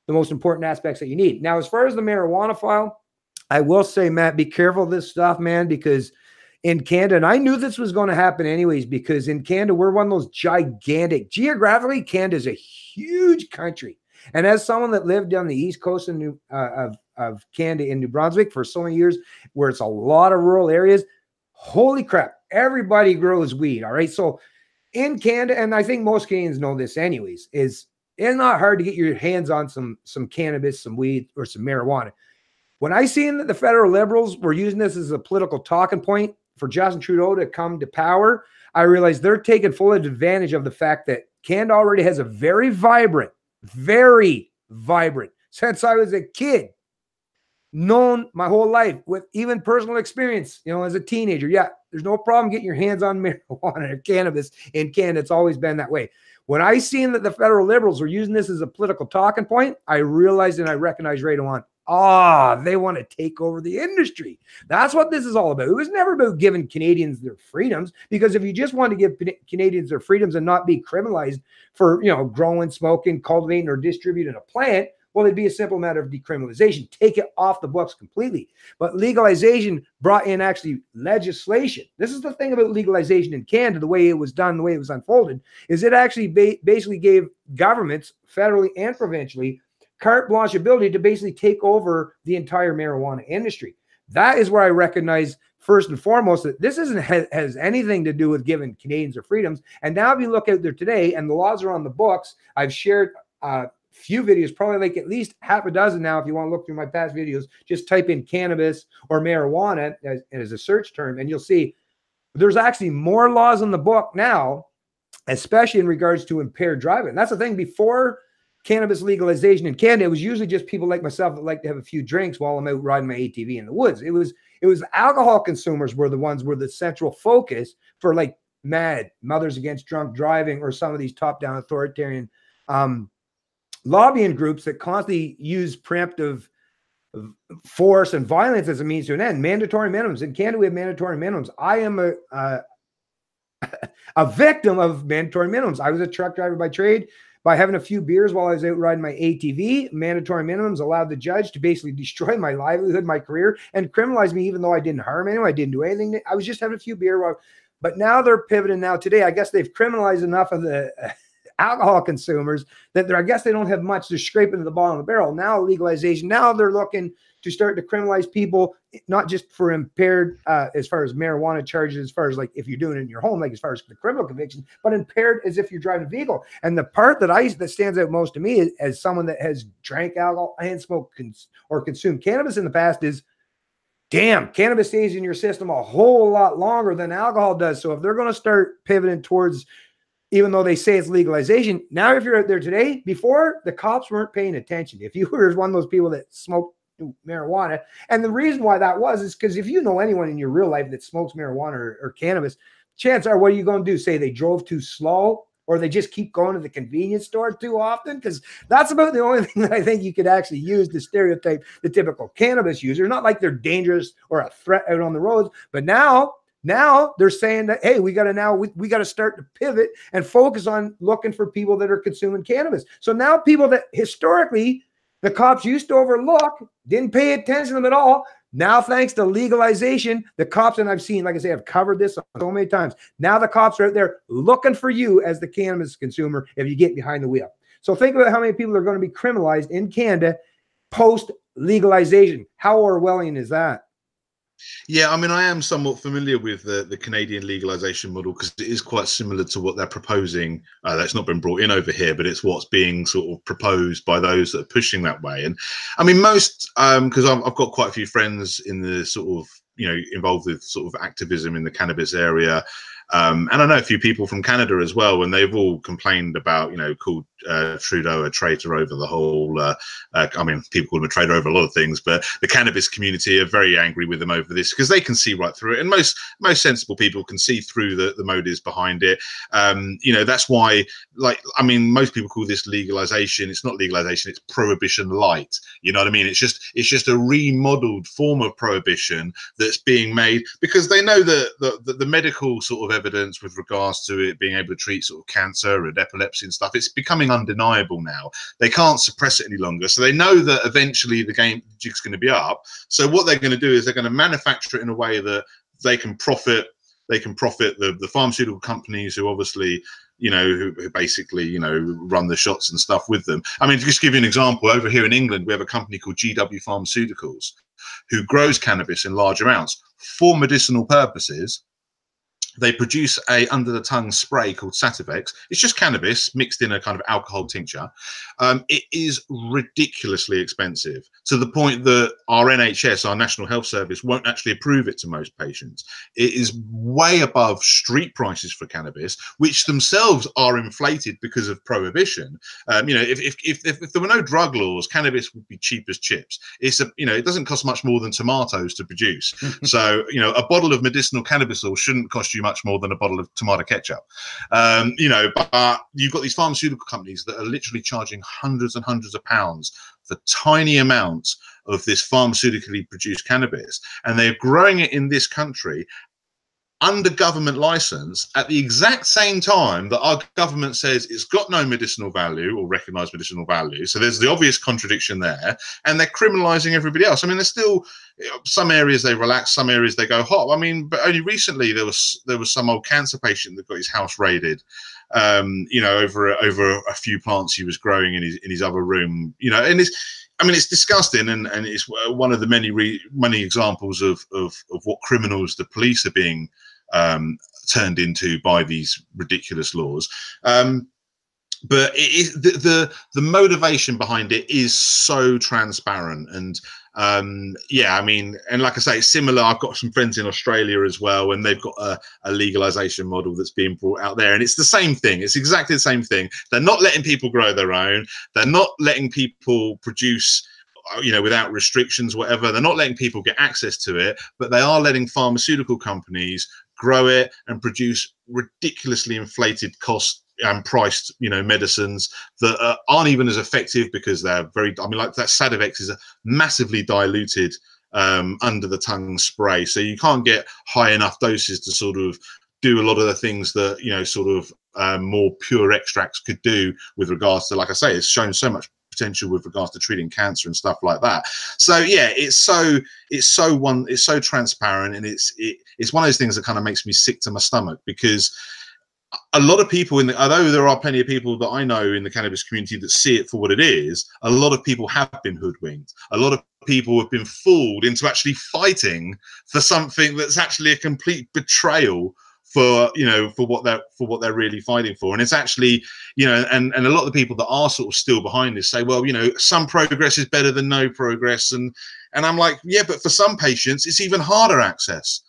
the most important aspects that you need. Now, as far as the marijuana file, I will say, Matt, be careful of this stuff, man, because in Canada, and I knew this was going to happen anyways, because in Canada, we're one of those geographically, Canada is a huge country. And as someone that lived on the east coast of Canada in New Brunswick for so many years, where it's a lot of rural areas, holy crap, everybody grows weed. All right. So in Canada, and I think most Canadians know this anyways, it's not hard to get your hands on some cannabis, some weed, or some marijuana. When I seen that the federal Liberals were using this as a political talking point for Justin Trudeau to come to power, I realized they're taking full advantage of the fact that Canada already has a very vibrant, since I was a kid, known my whole life with even personal experience, as a teenager. Yeah, there's no problem getting your hands on marijuana or cannabis in Canada. It's always been that way. When I seen that the federal Liberals were using this as a political talking point, I realized and I recognized right on, they want to take over the industry. That's what this is all about. It was never about giving Canadians their freedoms, because if you just want to give Canadians their freedoms and not be criminalized for, growing, smoking, cultivating, or distributing a plant, well, it'd be a simple matter of decriminalization. Take it off the books completely. But legalization brought in actually legislation. This is the thing about legalization in Canada, the way it was done, the way it was unfolded, is it actually basically gave governments, federally and provincially, carte blanche ability to basically take over the entire marijuana industry. That is where I recognize first and foremost that this has anything to do with giving Canadians their freedoms. And now if you look out there today and the laws are on the books, I've shared a few videos, probably like at least half a dozen now. If you want to look through my past videos, just type in cannabis or marijuana as a search term, and you'll see there's actually more laws in the book now, especially in regards to impaired driving. That's the thing. Before cannabis legalization in Canada, it was usually just people like myself that like to have a few drinks while I'm out riding my ATV in the woods. It was alcohol consumers were the central focus for like MAD, Mothers Against Drunk Driving, or some of these top-down authoritarian lobbying groups that constantly use preemptive force and violence as a means to an end. Mandatory minimums. In Canada, we have mandatory minimums. I am a victim of mandatory minimums. I was a truck driver by trade. By having a few beers while I was out riding my ATV, mandatory minimums allowed the judge to basically destroy my livelihood, my career, and criminalize me, even though I didn't harm anyone. I didn't do anything. I was just having a few beers. But now they're pivoting. Now today, I guess they've criminalized enough of the alcohol consumers that I guess they don't have much. They're scraping to the bottom of the barrel. Now legalization, now they're looking to start to criminalize people, not just for impaired as far as marijuana charges, as far as like if you're doing it in your home, like as far as the criminal conviction, but impaired as if you're driving a vehicle. And the part that stands out most to me is, as someone that has drank alcohol and smoked or consumed cannabis in the past, is damn, cannabis stays in your system a whole lot longer than alcohol does. So if they're going to start pivoting towards, even though they say it's legalization, now if you're out there today, before the cops weren't paying attention. If you were one of those people that smoked marijuana, and the reason why that was is because if you know anyone in your real life that smokes marijuana or cannabis, chances are, what are you going to do? Say they drove too slow, or they just keep going to the convenience store too often? Because that's about the only thing that I think you could actually use to stereotype the typical cannabis user. Not like they're dangerous or a threat out on the roads, but now they're saying that, hey, we got to start to pivot and focus on looking for people that are consuming cannabis. So now people that historically the cops used to overlook, didn't pay attention to them at all. Now, thanks to legalization, the cops, and I've seen, like I say, I've covered this so many times. Now the cops are out there looking for you as the cannabis consumer if you get behind the wheel. So think about how many people are going to be criminalized in Canada post legalization. How Orwellian is that? Yeah, I mean, I am somewhat familiar with the Canadian legalization model, because it is quite similar to what they're proposing. That's not been brought in over here, but it's what's being sort of proposed by those that are pushing that way. And I mean, most, because I've got quite a few friends in the sort of, you know, involved with sort of activism in the cannabis area. And I know a few people from Canada as well, and they've all complained about, you know, called Trudeau a traitor over the whole, I mean, people call him a traitor over a lot of things, but the cannabis community are very angry with him over this, because they can see right through it. And most sensible people can see through the motives behind it. You know, that's why, like, I mean, most people call this legalization. It's not legalization, it's prohibition light. You know what I mean? It's just a remodeled form of prohibition that's being made, because they know that the medical sort of evidence with regards to it being able to treat sort of cancer and epilepsy and stuff, it's becoming undeniable now. They can't suppress it any longer. So they know that eventually the jig's going to be up. So what they're going to do is they're going to manufacture it in a way that they can profit. They can profit the pharmaceutical companies, who obviously, you know, who basically, you know, run the shots and stuff with them. I mean, to just give you an example, over here in England, we have a company called GW Pharmaceuticals, who grows cannabis in large amounts for medicinal purposes. They produce a under the tongue spray called Sativex. It's just cannabis mixed in a kind of alcohol tincture. It is ridiculously expensive, to the point that our NHS, our National Health Service, won't actually approve it to most patients. It is way above street prices for cannabis, which themselves are inflated because of prohibition. You know, if there were no drug laws, cannabis would be cheap as chips. It's you know, it doesn't cost much more than tomatoes to produce. So, you know, a bottle of medicinal cannabis oil shouldn't cost you much more than a bottle of tomato ketchup. You know, but you've got these pharmaceutical companies that are literally charging hundreds and hundreds of pounds for tiny amounts of this pharmaceutically produced cannabis, and they're growing it in this country under government license at the exact same time that our government says it's got no medicinal value or recognized medicinal value. So there's the obvious contradiction there, and they're criminalizing everybody else. I mean, there's still some areas they relax, some areas they go hot. I mean, but only recently there was some old cancer patient that got his house raided, you know, over a few plants he was growing in his other room, you know. And I mean, it's disgusting, and it's one of the many examples of what criminals the police are being turned into by these ridiculous laws. But it is the motivation behind it is so transparent. And yeah, I mean, and like I say, it's similar. I've got some friends in Australia as well, and they've got a legalization model that's being brought out there, and it's the same thing. It's exactly the same thing. They're not letting people grow their own. They're not letting people produce, you know, without restrictions, whatever. They're not letting people get access to it, but they are letting pharmaceutical companies grow it and produce ridiculously inflated cost and priced, you know, medicines that aren't even as effective, because they're very, I mean, like that Sativex is a massively diluted under the tongue spray, so you can't get high enough doses to sort of do a lot of the things that, you know, sort of more pure extracts could do with regards to, like I say, it's shown so much potential with regards to treating cancer and stuff like that. So yeah, it's so transparent, and it's one of those things that kind of makes me sick to my stomach, because a lot of people although there are plenty of people that I know in the cannabis community that see it for what it is, a lot of people have been hoodwinked. A lot of people have been fooled into actually fighting for something that's actually a complete betrayal for, you know, for what they're really fighting for. And it's actually, you know, and a lot of the people that are sort of still behind this say, well, you know, some progress is better than no progress. And I'm like, yeah, but for some patients, it's even harder access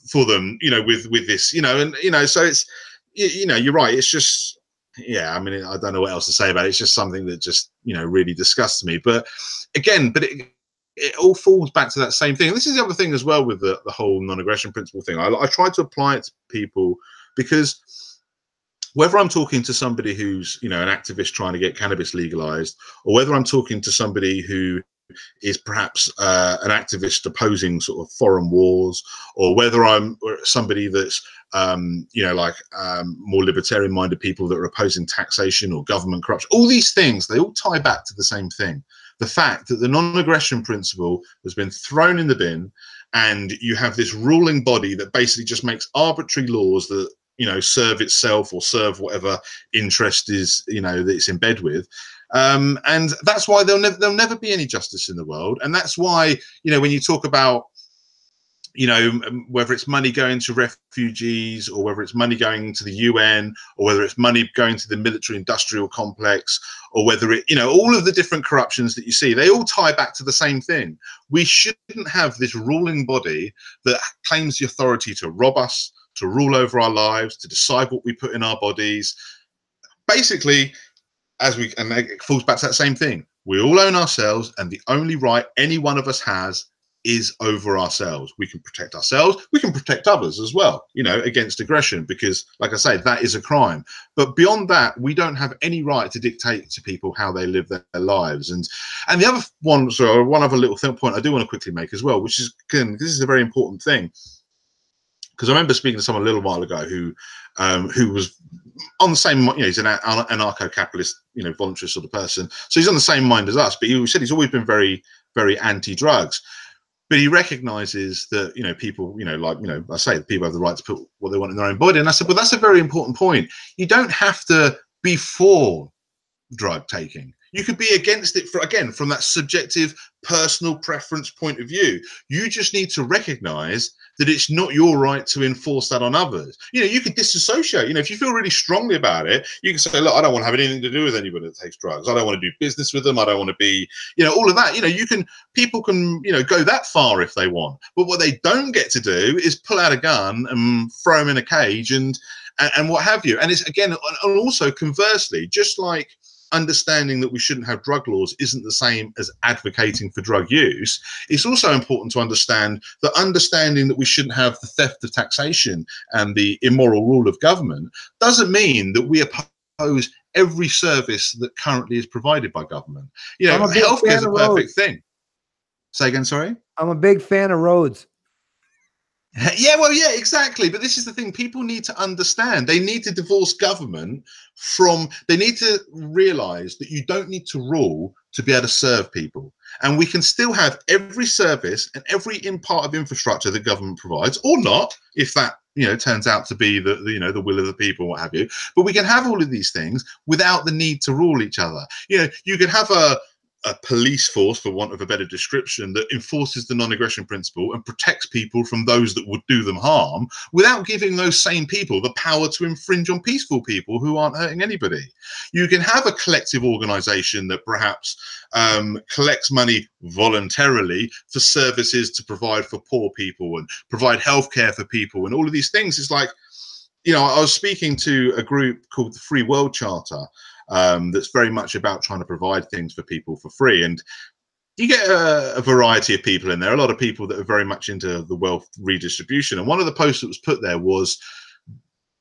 for them, you know, with this, you know, and, you know, so it's, you know, you're right. It's just, yeah, I mean, I don't know what else to say about it. It's just something that just, you know, really disgusts me. But again, it all falls back to that same thing. And this is the other thing as well with the whole non-aggression principle thing. I try to apply it to people because whether I'm talking to somebody who's, you know, an activist trying to get cannabis legalized, or whether I'm talking to somebody who is perhaps an activist opposing sort of foreign wars, or whether I'm somebody that's you know, like more libertarian minded people that are opposing taxation or government corruption, all these things, they all tie back to the same thing: the fact that the non-aggression principle has been thrown in the bin, and you have this ruling body that basically just makes arbitrary laws that, you know, serve itself or serve whatever interest is, you know, that it's in bed with. And that's why there'll never be any justice in the world. And that's why, you know, when you talk about, you know, whether it's money going to refugees, or whether it's money going to the UN, or whether it's money going to the military industrial complex, or whether it, you know, all of the different corruptions that you see, they all tie back to the same thing. We shouldn't have this ruling body that claims the authority to rob us, to rule over our lives, to decide what we put in our bodies. Basically, and it falls back to that same thing. We all own ourselves, and the only right any one of us has is over ourselves. We can protect ourselves. We can protect others as well, you know, against aggression, because, like I say, that is a crime. But beyond that, we don't have any right to dictate to people how they live their lives. And the other one, so one other little point I do want to quickly make as well, which is, again, this is a very important thing, because I remember speaking to someone a little while ago who was on the same, you know, he's an anarcho-capitalist, you know, voluntary sort of person. So he's on the same mind as us, but he said he's always been very, very anti-drugs. But he recognizes that, you know, people, you know, like, you know, I say people have the right to put what they want in their own body. And I said, well, that's a very important point. You don't have to be for drug taking. You could be against it, for, again, from that subjective personal preference point of view. You just need to recognize that it's not your right to enforce that on others. You know, you could disassociate. You know, if you feel really strongly about it, you can say, look, I don't want to have anything to do with anybody that takes drugs. I don't want to do business with them. I don't want to be, you know, all of that. You know, people can, you know, go that far if they want. But what they don't get to do is pull out a gun and throw them in a cage and what have you. And it's, again, and also conversely, just like understanding that we shouldn't have drug laws isn't the same as advocating for drug use, it's also important to understand that understanding that we shouldn't have the theft of taxation and the immoral rule of government doesn't mean that we oppose every service that currently is provided by government. You know, healthcare is a perfect thing. Say again, sorry? I'm a big fan of roads. Yeah, well, yeah, exactly. But this is the thing. People need to understand. They need to divorce government from, they need to realize that you don't need to rule to be able to serve people. And we can still have every service and every part of infrastructure that government provides, or not, if that, you know, turns out to be the you know, the will of the people, what have you. But we can have all of these things without the need to rule each other. You know, you could have a police force, for want of a better description, that enforces the non-aggression principle and protects people from those that would do them harm, without giving those same people the power to infringe on peaceful people who aren't hurting anybody. You can have a collective organization that perhaps collects money voluntarily for services to provide for poor people and provide healthcare for people and all of these things. It's like, you know, I was speaking to a group called the Free World Charter, that's very much about trying to provide things for people for free. And you get a variety of people in there, a lot of people that are very much into the wealth redistribution. And one of the posts that was put there was,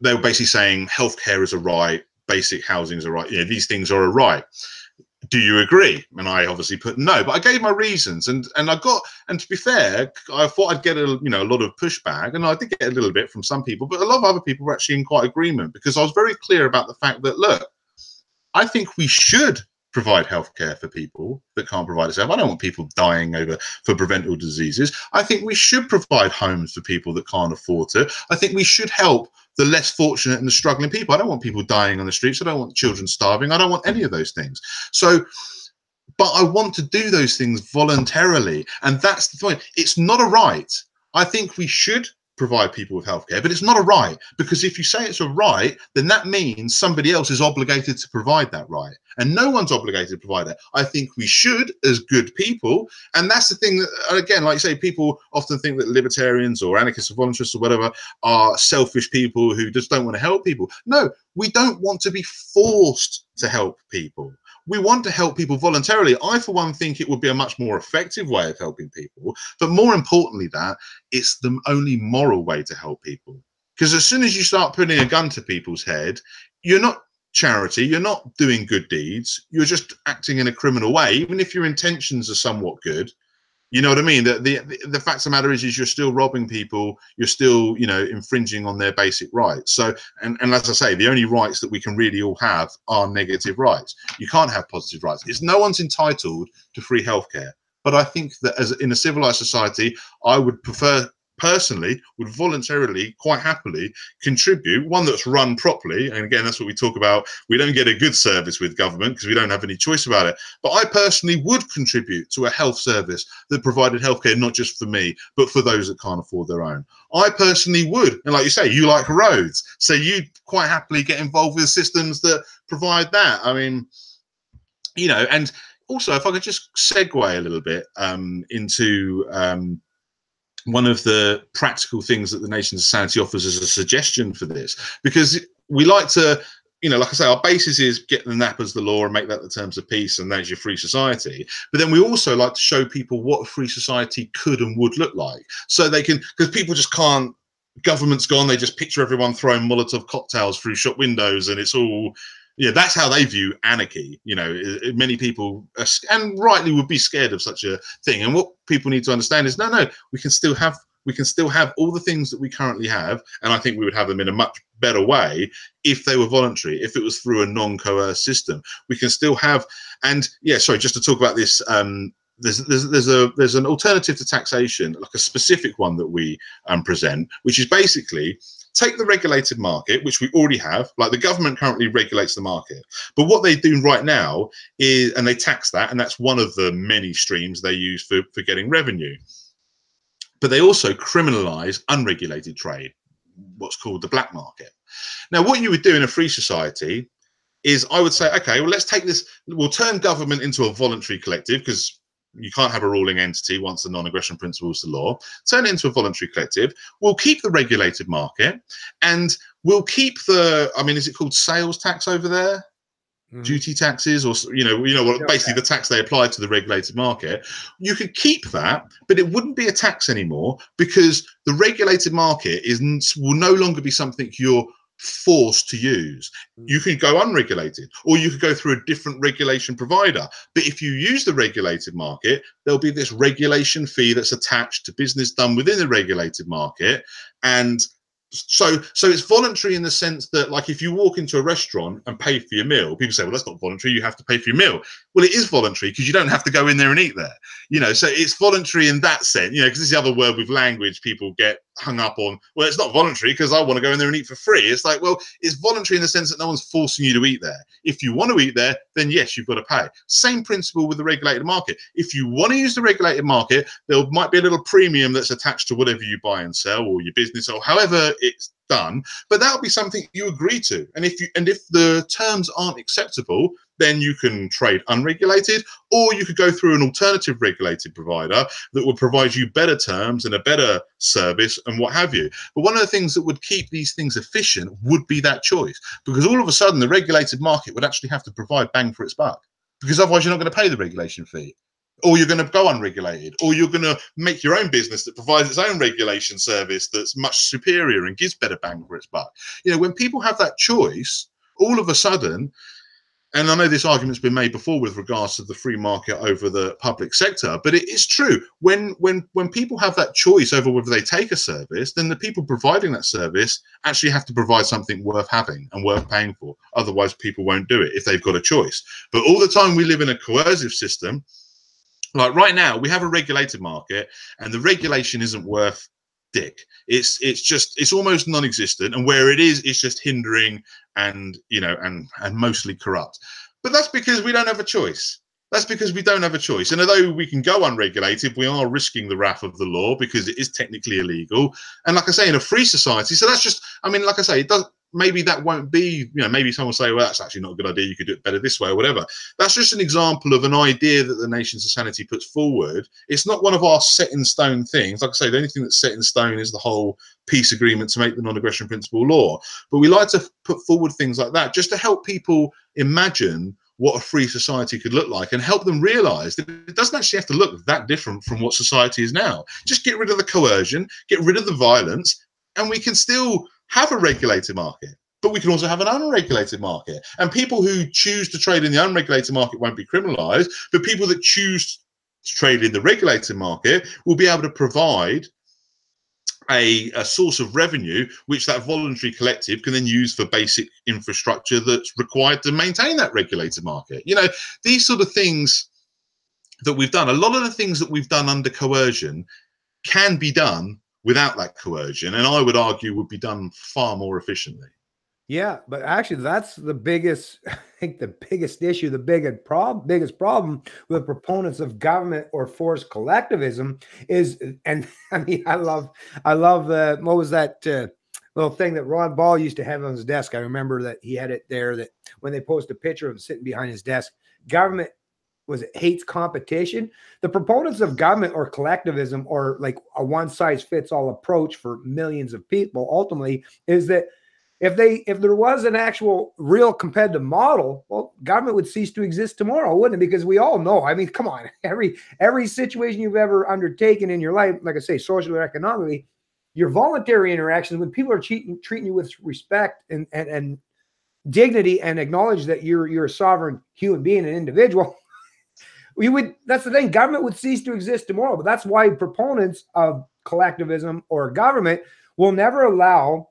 they were basically saying healthcare is a right, basic housing is a right, you know, these things are a right. Do you agree? And I obviously put no, but I gave my reasons, and to be fair, I thought I'd get a lot of pushback, and I did get a little bit from some people, but a lot of other people were actually in quite agreement, because I was very clear about the fact that, look, I think we should provide healthcare for people that can't provide itself. I don't want people dying for preventable diseases. I think we should provide homes for people that can't afford to. I think we should help the less fortunate and the struggling people. I don't want people dying on the streets. I don't want children starving. I don't want any of those things. So, but I want to do those things voluntarily. And that's the point. It's not a right. I think we should provide people with healthcare, but it's not a right, because if you say it's a right, then that means somebody else is obligated to provide that right, and no one's obligated to provide that. I think we should, as good people, and that's the thing that, again, like you say, people often think that libertarians or anarchists or voluntarists or whatever are selfish people who just don't want to help people. No, we don't want to be forced to help people. We want to help people voluntarily. I, for one, think it would be a much more effective way of helping people. But more importantly, that it's the only moral way to help people. Because as soon as you start putting a gun to people's head, you're not charity, you're not doing good deeds, you're just acting in a criminal way, even if your intentions are somewhat good. You know what I mean? The fact of the matter is you're still robbing people. You're still, you know, infringing on their basic rights. So, and as I say, the only rights that we can really all have are negative rights. You can't have positive rights. It's no one's entitled to free healthcare. But I think that as in a civilized society, I would prefer, personally, would voluntarily, quite happily contribute one that's run properly. And again, that's what we talk about. We don't get a good service with government because we don't have any choice about it. But I personally would contribute to a health service that provided healthcare not just for me, but for those that can't afford their own. I personally would. And like you say, you like roads, so you'd quite happily get involved with systems that provide that. I mean, you know, and also if I could just segue a little bit into one of the practical things that the Nation Society offers as a suggestion for this, because we like to, you know, like I say, our basis is get the NAPAs the law and make that the terms of peace, and that's your free society. But then we also like to show people what a free society could and would look like, so they can, because people just can't, government's gone, they just picture everyone throwing Molotov cocktails through shop windows, and it's all, yeah, that's how they view anarchy. You know, many people are, and rightly would be scared of such a thing. And what people need to understand is, no, we can still have all the things that we currently have, and I think we would have them in a much better way if they were voluntary, if it was through a non-coerced system. We can still have, and yeah, sorry, just to talk about this. There's an alternative to taxation, like a specific one that we present, which is basically take the regulated market, which we already have, like the government currently regulates the market. But what they do right now is, and they tax that, and that's one of the many streams they use for getting revenue. But they also criminalize unregulated trade, what's called the black market. Now, what you would do in a free society is, I would say, okay, well, let's take this, we'll turn government into a voluntary collective, because you can't have a ruling entity once the non-aggression principle is the law. Turn it into a voluntary collective. We'll keep the regulated market, and we'll keep the, I mean, is it called sales tax over there? Mm-hmm. Duty taxes, or you know what, basically the tax they apply to the regulated market. You could keep that, but it wouldn't be a tax anymore, because the regulated market will no longer be something you're forced to use. You could go unregulated, or you could go through a different regulation provider. But if you use the regulated market, there'll be this regulation fee that's attached to business done within the regulated market. And so it's voluntary in the sense that, like, if you walk into a restaurant and pay for your meal, people say, well, that's not voluntary, you have to pay for your meal. Well, it is voluntary, because you don't have to go in there and eat there, you know. So it's voluntary in that sense, you know, because this is the other word with language people get hung up on. Well, it's not voluntary because I want to go in there and eat for free. It's like, well, it's voluntary in the sense that no one's forcing you to eat there. If you want to eat there, then yes, you've got to pay. Same principle with the regulated market. If you want to use the regulated market, there might be a little premium that's attached to whatever you buy and sell, or your business, or however it's done, but that'll be something you agree to. And if the terms aren't acceptable, then you can trade unregulated, or you could go through an alternative regulated provider that will provide you better terms and a better service and what have you. But one of the things that would keep these things efficient would be that choice, because all of a sudden the regulated market would actually have to provide bang for its buck, because otherwise you're not going to pay the regulation fee, or you're going to go unregulated, or you're going to make your own business that provides its own regulation service that's much superior and gives better bang for its buck. You know, when people have that choice, all of a sudden And I know this argument's been made before with regards to the free market over the public sector, but it is true. When people have that choice over whether they take a service, then the people providing that service actually have to provide something worth having and worth paying for. Otherwise, people won't do it if they've got a choice. But all the time we live in a coercive system. Like right now, we have a regulated market, and the regulation isn't worth dick. It's almost non-existent, and where it is, it's just hindering and and mostly corrupt. But that's because we don't have a choice. That's because we don't have a choice. And although we can go unregulated, we are risking the wrath of the law because it is technically illegal. And like I say, in a free society, so that's just, I mean, like I say, it does. Maybe that won't be, maybe someone will say, well, that's actually not a good idea. You could do it better this way or whatever. That's just an example of an idea that the Nations of Sanity puts forward. It's not one of our set in stone things. Like I say, the only thing that's set in stone is the whole peace agreement to make the non-aggression principle law. But we like to put forward things like that just to help people imagine what a free society could look like and help them realize that it doesn't actually have to look that different from what society is now. Just get rid of the coercion, get rid of the violence, and we can still have a regulated market, but we can also have an unregulated market. And people who choose to trade in the unregulated market won't be criminalized, but people that choose to trade in the regulated market will be able to provide a source of revenue, which that voluntary collective can then use for basic infrastructure that's required to maintain that regulated market. These sort of things that we've done, a lot of the things that we've done under coercion can be done without that coercion, and I would argue would be done far more efficiently. Yeah, but actually that's the biggest, I think the biggest issue, the biggest problem with proponents of government or forced collectivism is, and I mean, I love what was that little thing that Ron Ball used to have on his desk? I remember that he had it there, that when they post a picture of him sitting behind his desk, government hates competition. The proponents of government or collectivism, or like a one-size-fits-all approach for millions of people, ultimately is that if there was an actual real competitive model, well, government would cease to exist tomorrow, wouldn't it? Because we all know, I mean, come on, every situation you've ever undertaken in your life, like I say, socially or economically, your voluntary interactions, when people are treating you with respect and dignity and acknowledge that you're a sovereign human being, an individual, that's the thing, government would cease to exist tomorrow. But that's why proponents of collectivism or government will never allow,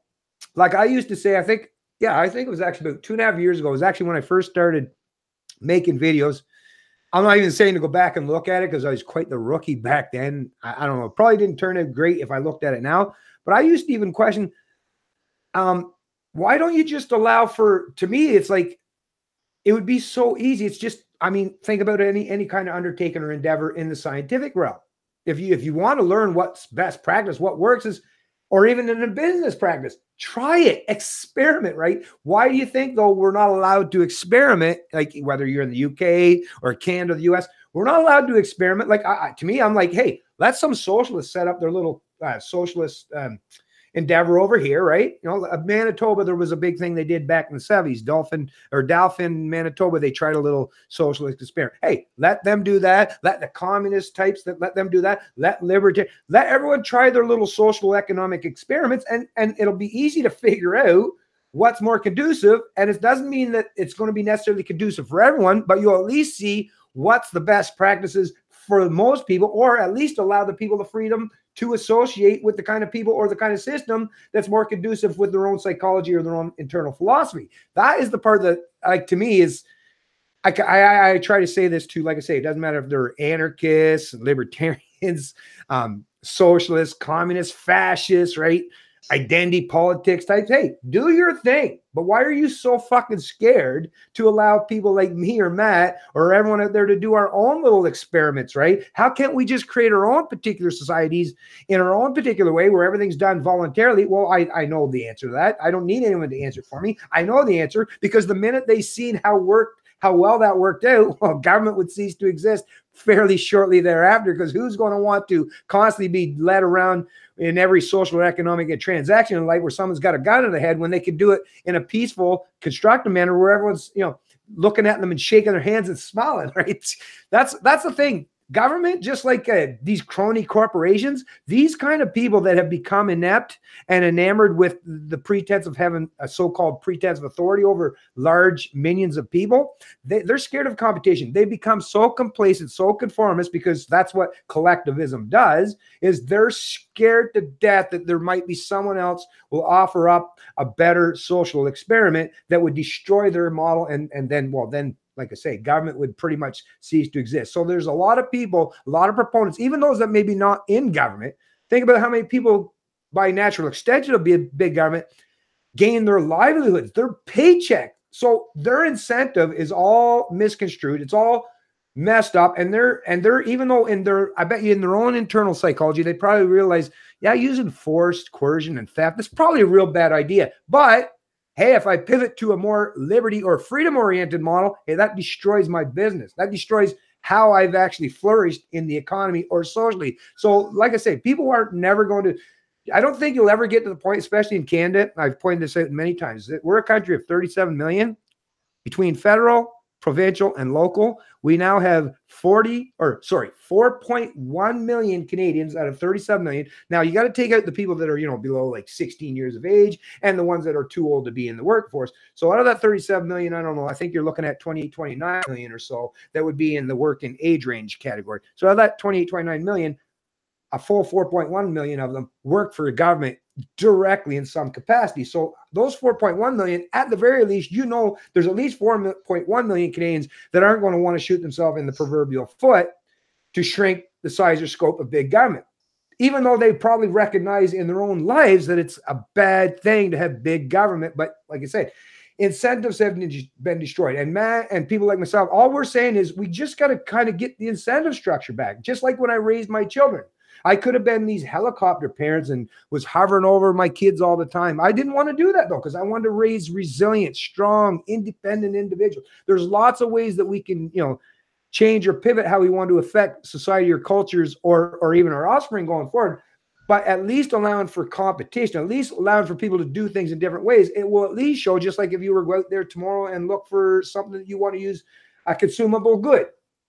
like I used to say, I think it was actually about 2.5 years ago. It was actually when I first started making videos. I'm not even saying to go back and look at it because I was quite the rookie back then. I don't know. Probably didn't turn out great if I looked at it now. But I used to even question, why don't you just allow for, to me, it's like, it would be so easy. It's just, I mean, think about any kind of undertaking or endeavor in the scientific realm. If you want to learn what's best practice, what works is, or even in a business practice, try it, experiment, right? Why do you think, though, we're not allowed to experiment? Like whether you're in the UK or Canada, the US, we're not allowed to experiment. Like to me, I'm like, hey, let some socialists set up their little socialist endeavor over here, right? Manitoba, there was a big thing they did back in the 70s. Dauphin, Manitoba, they tried a little socialist experiment. Hey, let them do that. Let the communist types let them do that. Let everyone try their little social economic experiments, and it'll be easy to figure out what's more conducive. And it doesn't mean that it's going to be necessarily conducive for everyone, but you'll at least see what's the best practices for most people, or at least allow the people the freedom to associate with the kind of people or the kind of system that's more conducive with their own psychology or their own internal philosophy. That is the part that, like, to me is, I try to say this too. Like I say, it doesn't matter if they're anarchists, libertarians, socialists, communists, fascists, right? Identity politics types. Hey, do your thing. But why are you so fucking scared to allow people like me or Matt or everyone out there to do our own little experiments, right? How can't we just create our own particular societies in our own particular way where everything's done voluntarily? Well, I know the answer to that. I don't need anyone to answer for me. I know the answer because the minute they seen how well that worked out, well, government would cease to exist fairly shortly thereafter, because who's going to want to constantly be led around in every social or economic transaction in life where someone's got a gun in the head when they can do it in a peaceful, constructive manner where everyone's, looking at them and shaking their hands and smiling, right? That's the thing. Government, just like these crony corporations, these kind of people that have become inept and enamored with the pretense of having a so-called pretense of authority over large minions of people, they're scared of competition. They become so complacent, so conformist, because that's what collectivism does, is they're scared to death that there might be someone else will offer up a better social experiment that would destroy their model, and then, well, then, like I say, government would pretty much cease to exist. So there's a lot of people, a lot of proponents, even those that maybe not in government. Think about how many people, by natural extension of being big government, gain their livelihoods, their paycheck. So their incentive is all misconstrued. It's all messed up. And they're even though in their, I bet you in their own internal psychology, they probably realize, yeah, using force, coercion, and theft, that's probably a real bad idea. But hey, if I pivot to a more liberty or freedom-oriented model, hey, that destroys my business. That destroys how I've actually flourished in the economy or socially. So, like I say, people are never going to, I don't think you'll ever get to the point, especially in Canada, I've pointed this out many times, that we're a country of 37 million. Between federal, provincial, and local, we now have 4.1 million Canadians out of 37 million. Now, you got to take out the people that are, below like 16 years of age and the ones that are too old to be in the workforce. So out of that 37 million, I don't know, I think you're looking at 29 million or so that would be in the working age range category. So out of that 29 million, a full 4.1 million of them work for the government directly in some capacity. So those 4.1 million, at the very least, there's at least 4.1 million Canadians that aren't going to want to shoot themselves in the proverbial foot to shrink the size or scope of big government, even though they probably recognize in their own lives that it's a bad thing to have big government. But like I said, incentives have been destroyed. And Matt and people like myself, all we're saying is we just got to kind of get the incentive structure back. Just like when I raised my children, I could have been these helicopter parents and was hovering over my kids all the time. I didn't want to do that, though, because I wanted to raise resilient, strong, independent individuals. There's lots of ways that we can, change or pivot how we want to affect society or cultures or even our offspring going forward. But at least allowing for competition, at least allowing for people to do things in different ways, it will at least show, just like if you were to go out there tomorrow and look for something that you want to use, a consumable good.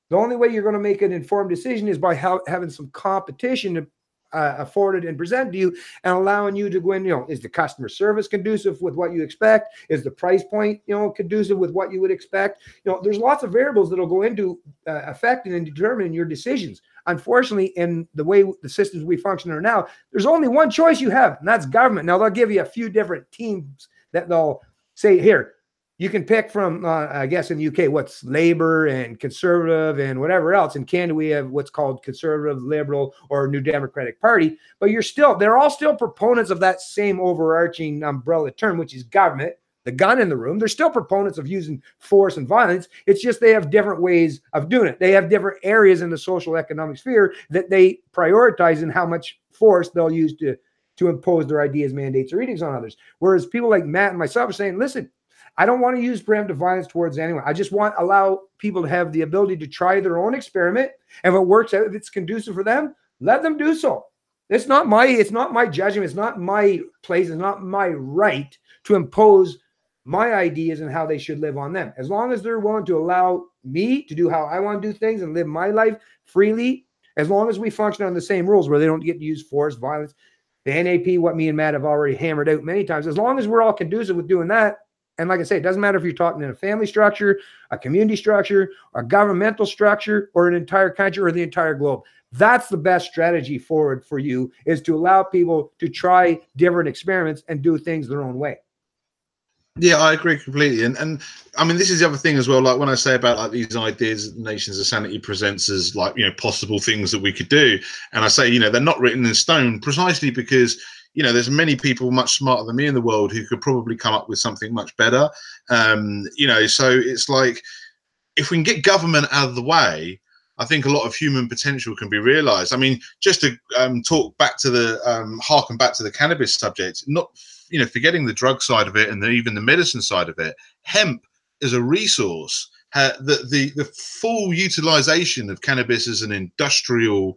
The only way you're going to make an informed decision is by having some competition afforded and presented to you and allowing you to go in, is the customer service conducive with what you expect? Is the price point, conducive with what you would expect? There's lots of variables that will go into affecting and determining your decisions. Unfortunately, in the way the systems we function are now, there's only one choice you have, and that's government. Now, they'll give you a few different teams that they'll say, here, you can pick from, I guess in the UK, what's Labour and Conservative and whatever else. In Canada, we have what's called Conservative, Liberal, or New Democratic Party. But they're all still proponents of that same overarching umbrella term, which is government, the gun in the room. They're still proponents of using force and violence. It's just they have different ways of doing it. They have different areas in the social economic sphere that they prioritize in how much force they'll use to impose their ideas, mandates, or edicts on others. Whereas people like Matt and myself are saying, listen, I don't want to use preemptive violence towards anyone. I just want to allow people to have the ability to try their own experiment. And if it works out, if it's conducive for them, let them do so. It's not my judgment. It's not my place. It's not my right to impose my ideas and how they should live on them. As long as they're willing to allow me to do how I want to do things and live my life freely, as long as we function on the same rules where they don't get to use force, violence, the NAP, what me and Matt have already hammered out many times, as long as we're all conducive with doing that. And like I say, it doesn't matter if you're talking in a family structure, a community structure, a governmental structure, or an entire country or the entire globe. That's the best strategy forward for you, is to allow people to try different experiments and do things their own way. Yeah, I agree completely. And I mean, this is the other thing as well, like when I say about like these ideas Nations of Sanity presents as like, possible things that we could do. And I say, they're not written in stone precisely because, there's many people much smarter than me in the world who could probably come up with something much better. So it's like, if we can get government out of the way, I think a lot of human potential can be realized. I mean, just to talk back to harken back to the cannabis subject, not, forgetting the drug side of it and even the medicine side of it, hemp is a resource. The full utilization of cannabis as an industrial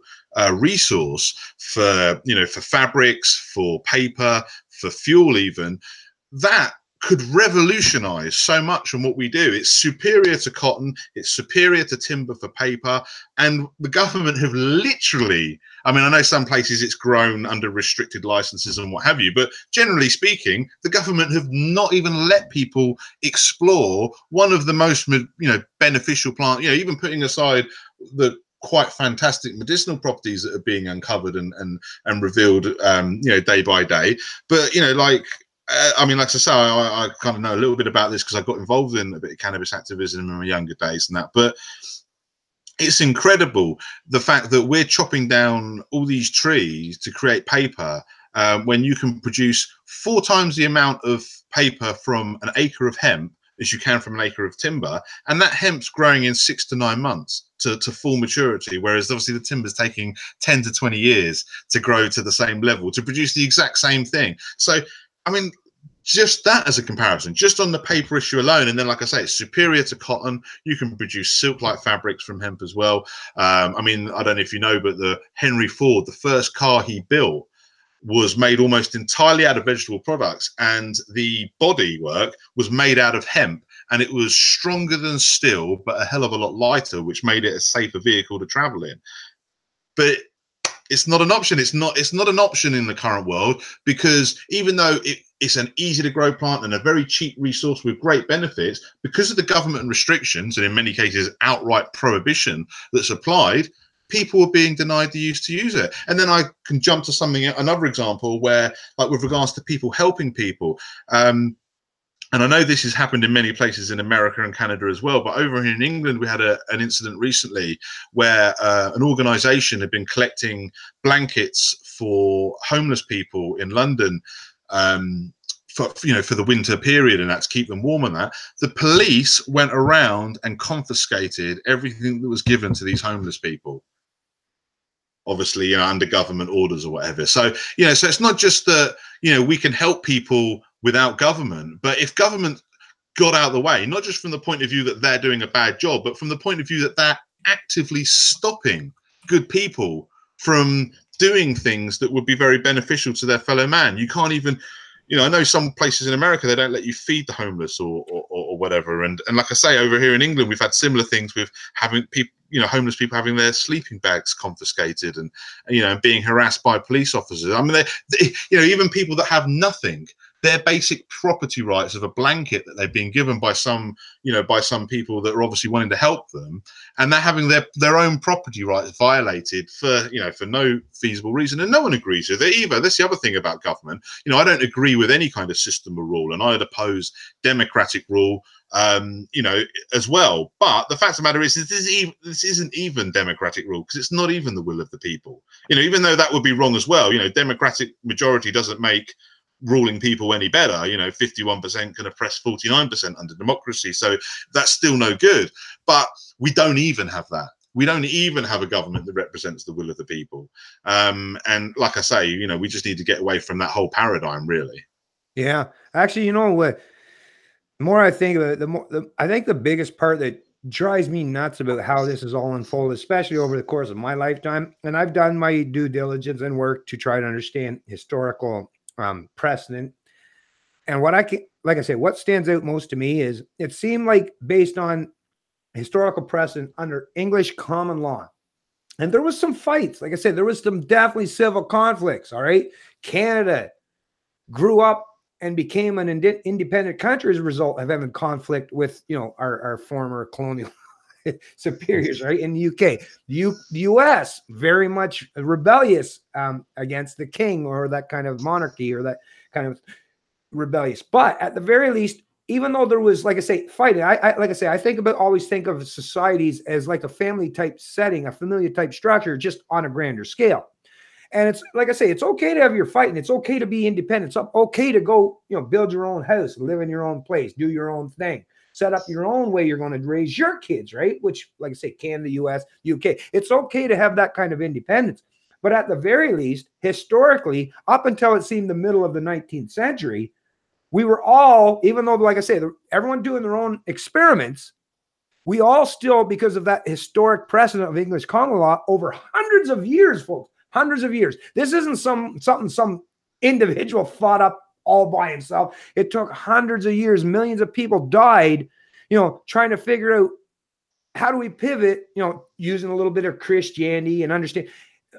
resource for fabrics, for paper, for fuel, even that could revolutionize so much from what we do. It's superior to cotton, it's superior to timber for paper, and the government have literally, I mean, I know some places it's grown under restricted licenses and what have you, but generally speaking, the government have not even let people explore one of the most, you know, beneficial plant, you know, even putting aside the quite fantastic medicinal properties that are being uncovered and revealed, you know, day by day. But, you know, like, I mean, like I say, I kind of know a little bit about this because I got involved in a bit of cannabis activism in my younger days and that. But it's incredible the fact that we're chopping down all these trees to create paper when you can produce 4 times the amount of paper from an acre of hemp as you can from an acre of timber, and that hemp's growing in 6 to 9 months to full maturity, whereas obviously the timber's taking 10 to 20 years to grow to the same level to produce the exact same thing. So, I mean, just that as a comparison, just on the paper issue alone, and then, like I say, it's superior to cotton. You can produce silk-like fabrics from hemp as well. I mean, I don't know if you know, but the Henry Ford, the first car he built, was made almost entirely out of vegetable products, and the bodywork was made out of hemp, and it was stronger than steel, but a hell of a lot lighter, which made it a safer vehicle to travel in. But it's not an option. It's not an option in the current world, because even though it's an easy to grow plant and a very cheap resource with great benefits, because of the government restrictions and in many cases outright prohibition that's applied, people are being denied the use to use it. And then I can jump to another example where, like with regards to people helping people, and I know this has happened in many places in America and Canada as well, but over here in England, we had an incident recently where an organisation had been collecting blankets for homeless people in London for the winter period, and that to keep them warm and that. The police went around and confiscated everything that was given to these homeless people, obviously, you know, under government orders or whatever. So, you know, so it's not just that, you know, we can help people without government, but if government got out of the way, not just from the point of view that they're doing a bad job, but from the point of view that they're actively stopping good people from doing things that would be very beneficial to their fellow man. You can't even, you know, I know some places in America, they don't let you feed the homeless or whatever. And like I say, over here in England, we've had similar things with having people, you know, homeless people having their sleeping bags confiscated and, you know, being harassed by police officers. I mean, they, you know, even people that have nothing, their basic property rights of a blanket that they've been given by some, you know, by some people that are obviously wanting to help them, and they're having their own property rights violated for, you know, for no feasible reason, and no one agrees with it either. That's the other thing about government. You know, I don't agree with any kind of system or rule, and I'd oppose democratic rule, you know, as well. But the fact of the matter is, this isn't even democratic rule, because it's not even the will of the people. You know, even though that would be wrong as well. You know, democratic majority doesn't make ruling people any better. You know, 51% can oppress 49% under democracy, so that's still no good. But we don't even have that. We don't even have a government that represents the will of the people. And like I say, you know, we just need to get away from that whole paradigm, really. Yeah, actually, you know what? The more I think of it, I think the biggest part that drives me nuts about how this is all unfolded, especially over the course of my lifetime, and I've done my due diligence and work to try to understand historical precedent. And what I can, like I say, what stands out most to me is it seemed like based on historical precedent under English common law. And there was some fights. Like I said, there was some definitely civil conflicts. All right. Canada grew up and became an independent country as a result of having conflict with, you know, our former colonial superiors, right? In the UK, the US, very much rebellious against the king or that kind of monarchy or that kind of rebellious. But at the very least, even though there was, like I say, fighting, I always think of societies as like a family type setting, a familiar type structure, just on a grander scale. And it's like I say, it's okay to have your fight, and it's okay to be independent. It's okay to go, you know, build your own house, live in your own place, do your own thing, set up your own way you're going to raise your kids, right? Which, like I say, Canada, US, UK. It's okay to have that kind of independence. But at the very least, historically, up until it seemed the middle of the 19th century, we were all, even though, like I say, everyone doing their own experiments, we all still, because of that historic precedent of English common law over hundreds of years, folks, hundreds of years. This isn't some individual thought up all by himself. It took hundreds of years, millions of people died, you know, trying to figure out how do we pivot, you know, using a little bit of Christianity and understand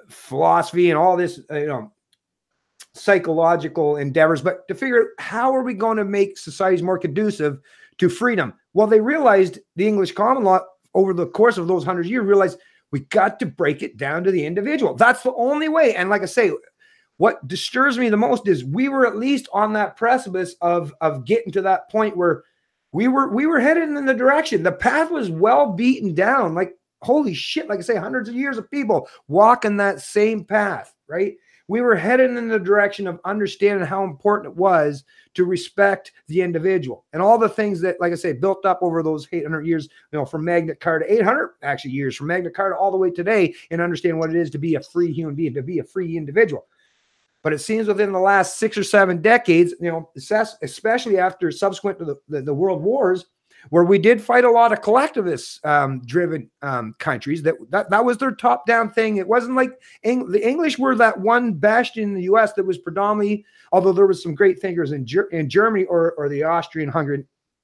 philosophy and all this, you know, psychological endeavors, but to figure out how are we going to make societies more conducive to freedom. Well, they realized, the English common law over the course of those 100 years realized we got to break it down to the individual. That's the only way. And like I say, what disturbs me the most is we were at least on that precipice of getting to that point where we were headed in the direction. The path was well beaten down. Like, holy shit, like I say, hundreds of years of people walking that same path, right? We were headed in the direction of understanding how important it was to respect the individual and all the things that, like I say, built up over those 800 years, you know, from Magna Carta, 800 actually years from Magna Carta all the way today, and understand what it is to be a free human being, to be a free individual. But it seems within the last 6 or 7 decades, you know, especially after subsequent to the world wars, where we did fight a lot of collectivist driven countries, that was their top down thing. It wasn't like the English were that one bastion in the US that was predominantly, although there was some great thinkers in Germany or the Austrian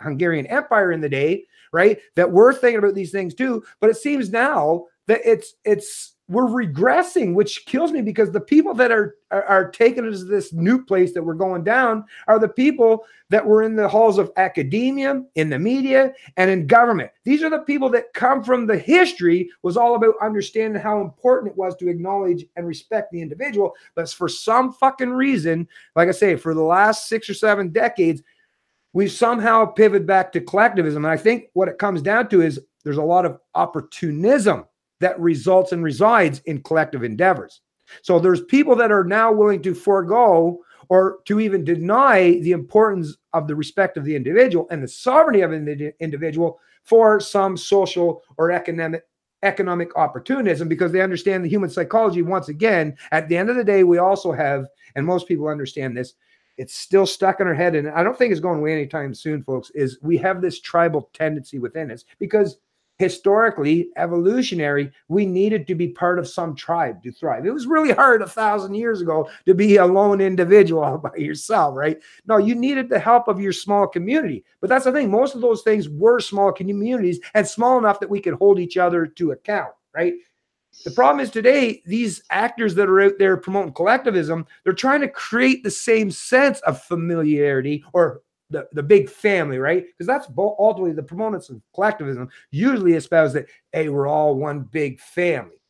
Hungarian Empire in the day, right, that were thinking about these things too. But it seems now that we're regressing, which kills me, because the people that are taking us to this new place that we're going down are the people that were in the halls of academia, in the media, and in government. These are the people that come from the history was all about understanding how important it was to acknowledge and respect the individual. But for some fucking reason, like I say, for the last 6 or 7 decades, we've somehow pivoted back to collectivism. And I think what it comes down to is there's a lot of opportunism that results and resides in collective endeavors. So there's people that are now willing to forego or to even deny the importance of the respect of the individual and the sovereignty of the individual for some social or economic opportunism, because they understand the human psychology. Once again, at the end of the day, we also have, and most people understand this, it's still stuck in our head, and I don't think it's going away anytime soon, folks, is we have this tribal tendency within us, because historically, evolutionary, we needed to be part of some tribe to thrive. It was really hard 1,000 years ago to be a lone individual all by yourself, right? No, you needed the help of your small community. But that's the thing. Most of those things were small communities, and small enough that we could hold each other to account, right? The problem is today, these actors that are out there promoting collectivism, they're trying to create the same sense of familiarity or the big family, right? Because that's ultimately the proponents of collectivism usually espouse that, hey, we're all one big family.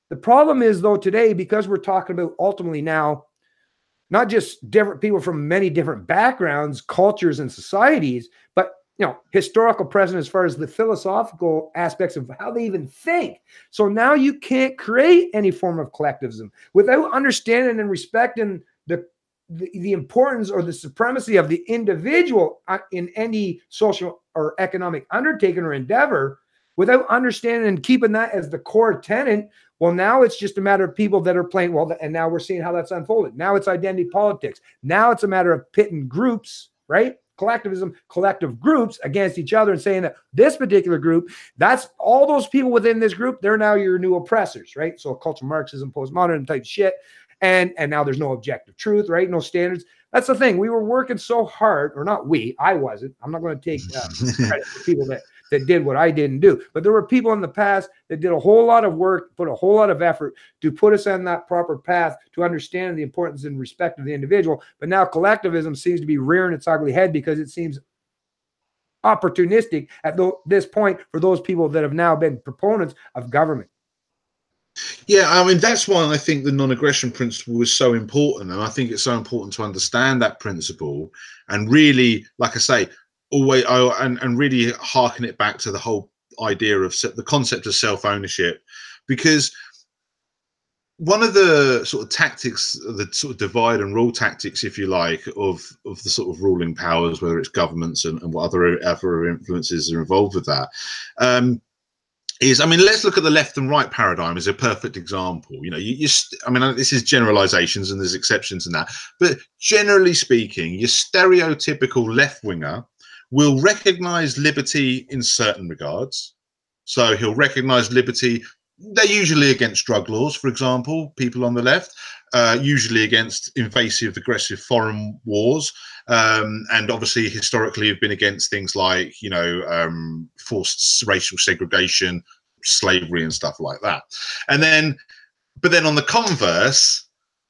The problem is, though, today, because we're talking about ultimately now, not just different people from many different backgrounds, cultures, and societies, but, you know, historical precedent as far as the philosophical aspects of how they even think. So now you can't create any form of collectivism without understanding and respecting the importance or the supremacy of the individual in any social or economic undertaking or endeavor, without understanding and keeping that as the core tenet. Well, now it's just a matter of people that are playing, well, and now we're seeing how that's unfolded. Now it's identity politics. Now it's a matter of pitting groups, right? Collectivism, collective groups against each other, and saying that this particular group, that's all those people within this group, they're now your new oppressors, right? So cultural Marxism, postmodern type shit. And now there's no objective truth, right? No standards. That's the thing. We were working so hard, or not we, I wasn't. I'm not going to take credit for people that did what I didn't do. But there were people in the past that did a whole lot of work, put a whole lot of effort to put us on that proper path to understand the importance and respect of the individual. But now collectivism seems to be rearing its ugly head, because it seems opportunistic at this point for those people that have now been proponents of government. Yeah, I mean, that's why I think the non-aggression principle is so important. And I think it's so important to understand that principle and really, like I say, always and really harken it back to the whole idea of the concept of self-ownership. Because one of the sort of tactics, the sort of divide and rule tactics, if you like, of the sort of ruling powers, whether it's governments and what other influences are involved with that, is, I mean, let's look at the left and right paradigm as a perfect example. You know, I mean, this is generalizations and there's exceptions in that, but generally speaking, your stereotypical left winger will recognize liberty in certain regards. So he'll recognize liberty they're usually against drug laws, for example, people on the left, usually against invasive, aggressive foreign wars, and obviously historically have been against things like, you know, forced racial segregation, slavery and stuff like that. And then, but then on the converse,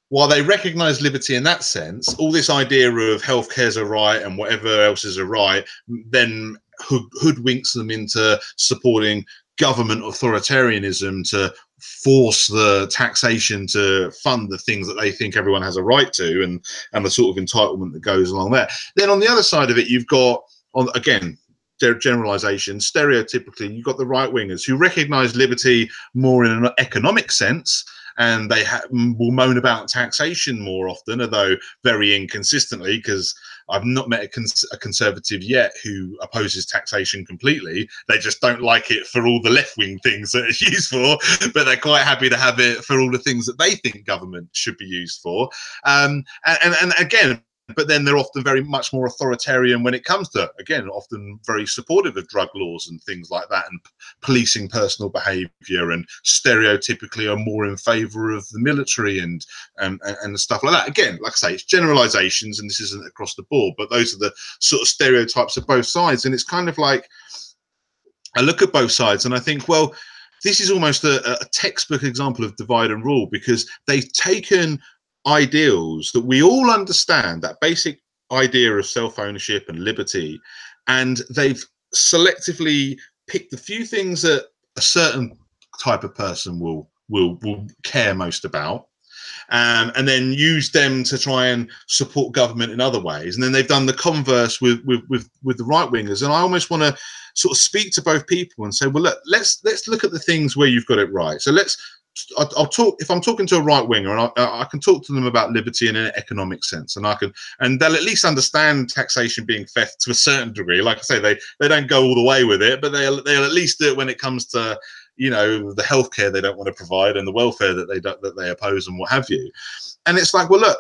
while they recognize liberty in that sense, all this idea of healthcare's a right and whatever else is a right, then hoodwinks them into supporting government authoritarianism to force the taxation to fund the things that they think everyone has a right to, and the sort of entitlement that goes along there. Then on the other side of it, you've got, on again, generalization, stereotypically, you've got the right wingers who recognize liberty more in an economic sense, and they will moan about taxation more often, although very inconsistently, because I've not met a conservative yet who opposes taxation completely. They just don't like it for all the left-wing things that it's used for, but they're quite happy to have it for all the things that they think government should be used for. And again, but then they're often very much more authoritarian when it comes to, again, often very supportive of drug laws and things like that, and policing personal behavior, and stereotypically are more in favor of the military and stuff like that. Again, like I say, it's generalizations, and this isn't across the board, but those are the sort of stereotypes of both sides. And it's kind of like, I look at both sides and I think, well, this is almost a textbook example of divide and rule, because they've taken ideals that we all understand, that basic idea of self-ownership and liberty, and they've selectively picked the few things that a certain type of person will care most about, and then use them to try and support government in other ways. And then they've done the converse with the right wingers. And I almost want to sort of speak to both people and say, well, look, let's look at the things where you've got it right. So I'll talk, if I'm talking to a right winger, and I can talk to them about liberty in an economic sense, and they'll at least understand taxation being theft to a certain degree. Like I say, they don't go all the way with it, but they'll at least do it when it comes to, you know, the healthcare they don't want to provide and the welfare that they oppose and what have you. And it's like, well, look,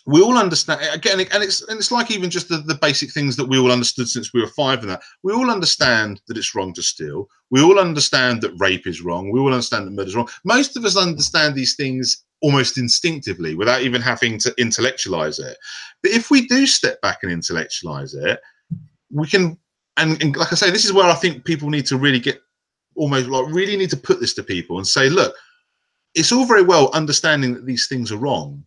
we all understand, again, and it's like even just the basic things that we all understood since we were 5 and that. We all understand that it's wrong to steal. We all understand that rape is wrong. We all understand that murder is wrong. Most of us understand these things almost instinctively without even having to intellectualize it. But if we do step back and intellectualize it, we can, and like I say, this is where I think people need to really get, almost like really need to put this to people and say, look, it's all very well understanding that these things are wrong,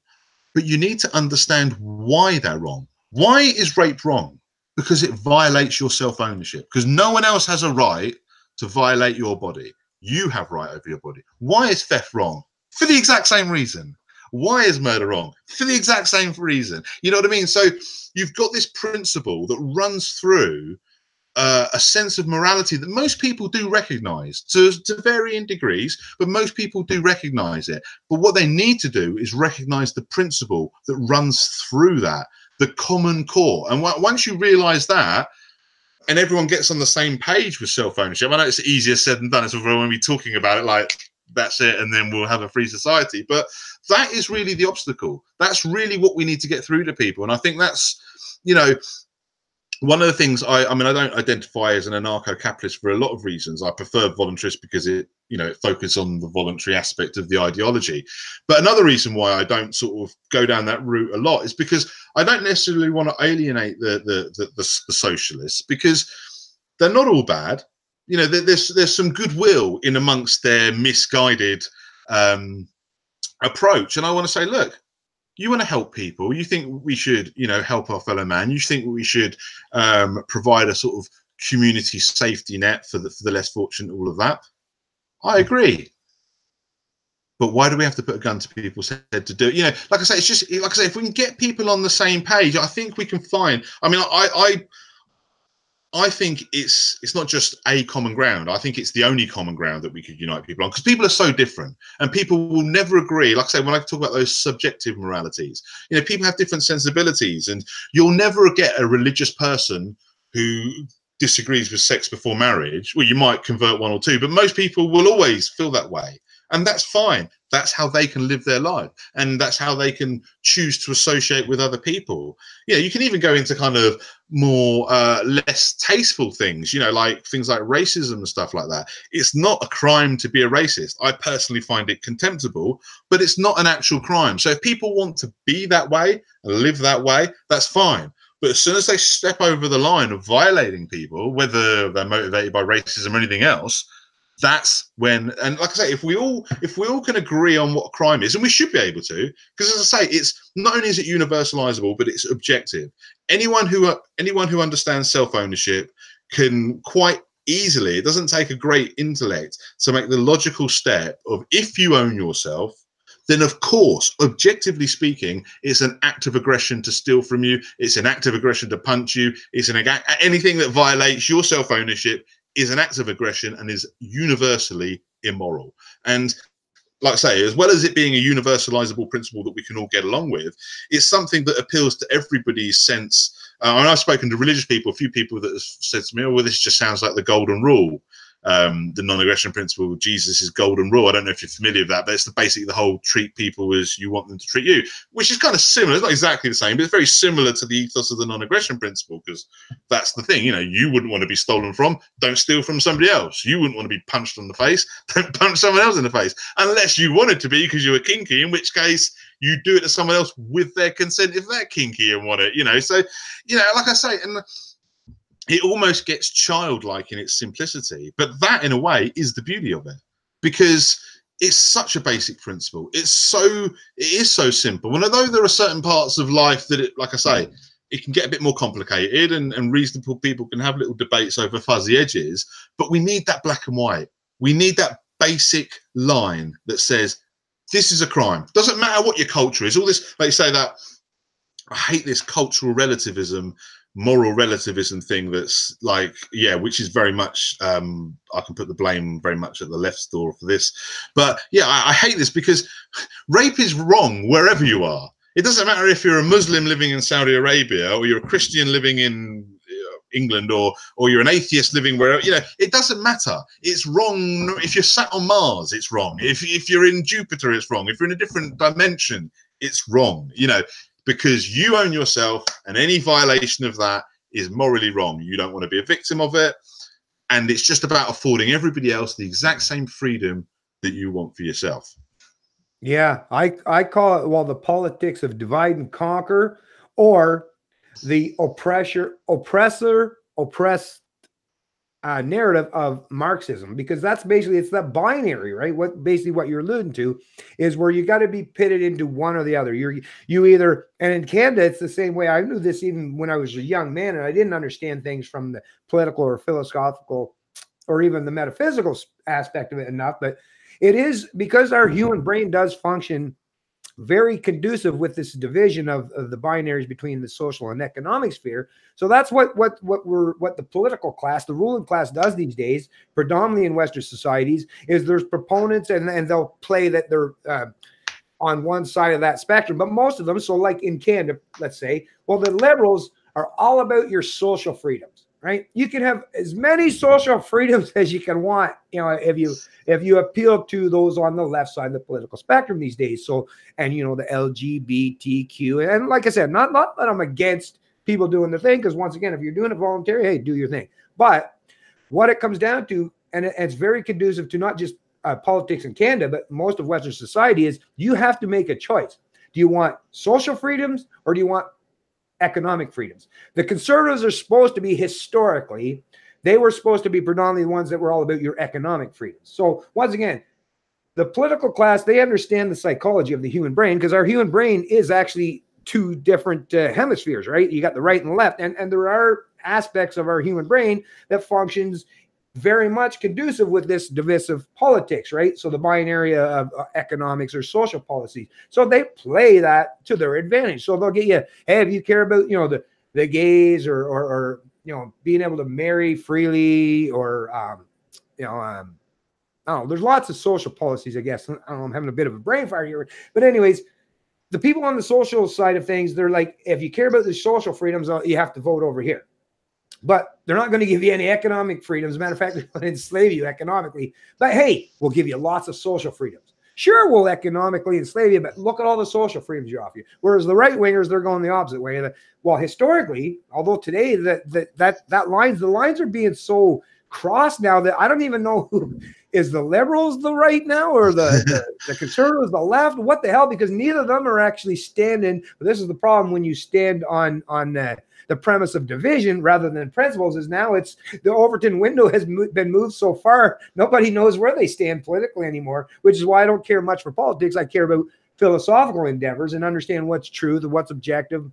but you need to understand why they're wrong. Why is rape wrong? Because it violates your self-ownership. Because no one else has a right to violate your body. You have right over your body. Why is theft wrong? For the exact same reason. Why is murder wrong? For the exact same reason. You know what I mean? So you've got this principle that runs through a sense of morality that most people do recognize to varying degrees, but most people do recognize it. But what they need to do is recognize the principle that runs through that, the common core. And once you realize that, and everyone gets on the same page with self-ownership, I know it's easier said than done. It's when we're talking about it like, that's it, and then we'll have a free society. But that is really the obstacle. That's really what we need to get through to people. And I think that's, you know, one of the things, I mean, I don't identify as an anarcho-capitalist for a lot of reasons. I prefer voluntarist because it, you know, it focuses on the voluntary aspect of the ideology. But another reason why I don't sort of go down that route a lot is because I don't necessarily want to alienate the socialists, because they're not all bad. You know, there's some goodwill in amongst their misguided approach. And I want to say, look, you want to help people. You think we should, you know, help our fellow man. You think we should provide a sort of community safety net for the less fortunate, all of that. I agree. But why do we have to put a gun to people's head to do it? You know, like I say, it's just, like I say, if we can get people on the same page, I think we can find, I mean, I think it's not just a common ground. I think it's the only common ground that we could unite people on, because people are so different and people will never agree. Like I say, when I talk about those subjective moralities, you know, people have different sensibilities, and you'll never get a religious person who disagrees with sex before marriage. Well, you might convert one or two, but most people will always feel that way. And that's fine. That's how they can live their life, and that's how they can choose to associate with other people. Yeah, you can even go into kind of more less tasteful things, you know, like things like racism and stuff like that. It's not a crime to be a racist. I personally find it contemptible, but it's not an actual crime. So if people want to be that way and live that way, that's fine. But as soon as they step over the line of violating people, whether they're motivated by racism or anything else, that's when, and like I say, if we all can agree on what a crime is, and we should be able to, because as I say, it's not only is it universalizable, but it's objective. Anyone who understands self-ownership can quite easily, it doesn't take a great intellect to make the logical step of, if you own yourself, then of course, objectively speaking, it's an act of aggression to steal from you. It's an act of aggression to punch you. It's anything that violates your self-ownership is an act of aggression and is universally immoral. And like I say, as well as it being a universalizable principle that we can all get along with, it's something that appeals to everybody's sense. And I've spoken to religious people, a few people that have said to me, oh, well, this just sounds like the golden rule. The non-aggression principle, Jesus' golden rule. I don't know if you're familiar with that, but it's basically the whole treat people as you want them to treat you, which is kind of similar. It's not exactly the same, but it's very similar to the ethos of the non-aggression principle, because that's the thing, you know, you wouldn't want to be stolen from, don't steal from somebody else. You wouldn't want to be punched on the face, don't punch someone else in the face, unless you wanted to be because you were kinky, in which case you do it to someone else with their consent if they're kinky and want it, you know. So, you know, like I say, and it almost gets childlike in its simplicity, but that in a way is the beauty of it, because it's such a basic principle. It is so simple. And although there are certain parts of life that it, like I say, it can get a bit more complicated, and reasonable people can have little debates over fuzzy edges, but we need that black and white. We need that basic line that says, this is a crime. Doesn't matter what your culture is. All this, like you say, that I hate this cultural relativism, moral relativism thing that's like, yeah, which is very much, I can put the blame very much at the left's door for this. But yeah, I hate this, because rape is wrong wherever you are. It doesn't matter if you're a Muslim living in Saudi Arabia, or you're a Christian living in England, or you're an atheist living wherever, you know, it doesn't matter. It's wrong. If you're sat on Mars, it's wrong. If you're in Jupiter, it's wrong. If you're in a different dimension, it's wrong, you know, because you own yourself, and any violation of that is morally wrong. You don't want to be a victim of it. And it's just about affording everybody else the exact same freedom that you want for yourself. Yeah, I call it, well, the politics of divide and conquer, or the oppressor oppressed narrative of Marxism, because that's basically, it's that binary, right? What you're alluding to is where you got to be pitted into one or the other. You either, and in Canada, it's the same way. I knew this even when I was a young man, and I didn't understand things from the political or philosophical or even the metaphysical aspect of it enough, but it is because our human brain does function very conducive with this division of the binaries between the social and economic sphere. So that's what the political class, the ruling class, does these days, predominantly in Western societies, is there's proponents, and they'll play that they're on one side of that spectrum, but most of them, so like in Canada, let's say, well, the liberals are all about your social freedoms, right? You can have as many social freedoms as you can want, you know, if you appeal to those on the left side of the political spectrum these days. So, and you know, the LGBTQ, and like I said, not that I'm against people doing the thing, because once again, if you're doing it voluntary, hey, do your thing. But what it comes down to, and it's very conducive to not just politics in Canada, but most of Western society, is you have to make a choice. Do you want social freedoms, or do you want economic freedoms? The conservatives are supposed to be, historically, they were supposed to be predominantly the ones that were all about your economic freedoms. So once again, the political class, they understand the psychology of the human brain, because our human brain is actually two different hemispheres, right? You got the right and the left, and there are aspects of our human brain that functions very much conducive with this divisive politics, right? So the binary of economics or social policies. So they play that to their advantage. So they'll get you, hey, if you care about, you know, the gays, or you know, being able to marry freely, or you know, I don't know, there's lots of social policies, I guess. I don't know, I'm having a bit of a brain fire here, but anyways, the people on the social side of things, they're like, if you care about the social freedoms, you have to vote over here. But they're not going to give you any economic freedoms. As a matter of fact, they're going to enslave you economically. But hey, we'll give you lots of social freedoms. Sure, we'll economically enslave you, but look at all the social freedoms you offer you. Whereas the right wingers, they're going the opposite way. Well, historically, although today the lines are being so crossed now that I don't even know who is the liberals the right now or the conservatives the left. What the hell? Because neither of them are actually standing. But this is the problem when you stand on the premise of division rather than principles. Is now it's the Overton window has been moved so far, nobody knows where they stand politically anymore, which is why I don't care much for politics. I care about philosophical endeavors and understand what's truth, what's objective,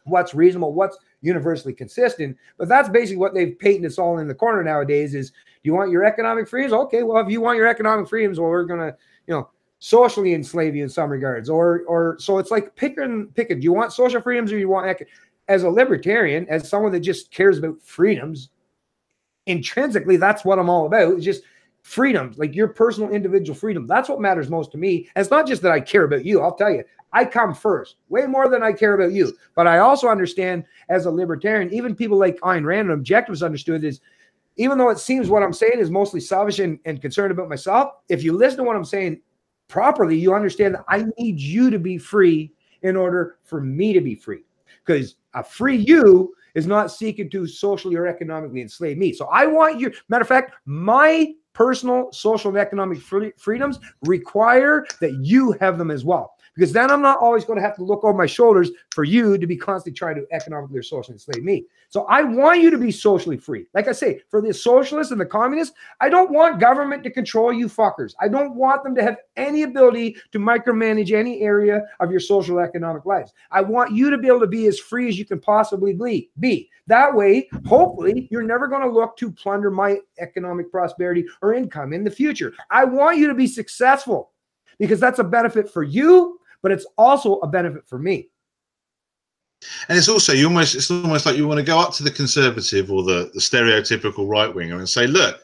what's reasonable, what's universally consistent. But that's basically what they've painted us all in the corner nowadays is, do you want your economic freedoms? Okay, well, if you want your economic freedoms, well, we're going to, socially enslave you in some regards. Or so it's like pick it. Do you want social freedoms or you want as a libertarian, as someone that just cares about freedoms, intrinsically, that's what I'm all about. It's just freedoms, like your personal individual freedom. That's what matters most to me. And it's not just that I care about you. I'll tell you, I come first, way more than I care about you. But I also understand as a libertarian, even people like Ayn Rand and objectivists understood is, even though it seems what I'm saying is mostly selfish and concerned about myself, if you listen to what I'm saying properly, you understand that I need you to be free in order for me to be free. Because a free you is not seeking to socially or economically enslave me. So I want you, matter of fact, my personal social and economic freedoms require that you have them as well. Because then I'm not always going to have to look over my shoulders for you to be constantly trying to economically or socially enslave me. So I want you to be socially free. Like I say, for the socialists and the communists, I don't want government to control you fuckers. I don't want them to have any ability to micromanage any area of your social economic lives. I want you to be able to be as free as you can possibly be. That way, hopefully, you're never going to look to plunder my economic prosperity or income in the future. I want you to be successful because that's a benefit for you, but it's also a benefit for me. And it's also it's almost like you want to go up to the conservative or the stereotypical right winger and say, look,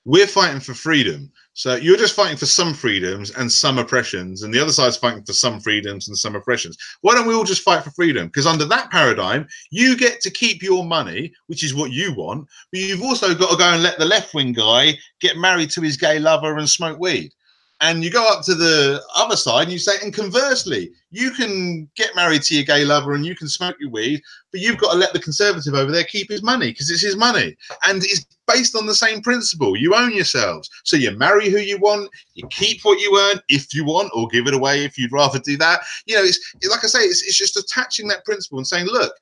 we're fighting for freedom. So you're just fighting for some freedoms and some oppressions, and the other side's fighting for some freedoms and some oppressions. Why don't we all just fight for freedom? Because under that paradigm, you get to keep your money, which is what you want, but you've also got to go and let the left wing guy get married to his gay lover and smoke weed. And you go up to the other side and you say, and conversely, you can get married to your gay lover and you can smoke your weed, but you've got to let the conservative over there keep his money because it's his money. And it's based on the same principle. You own yourselves. So you marry who you want, you keep what you earn if you want, or give it away if you'd rather do that. It's like I say, it's just attaching that principle and saying, look,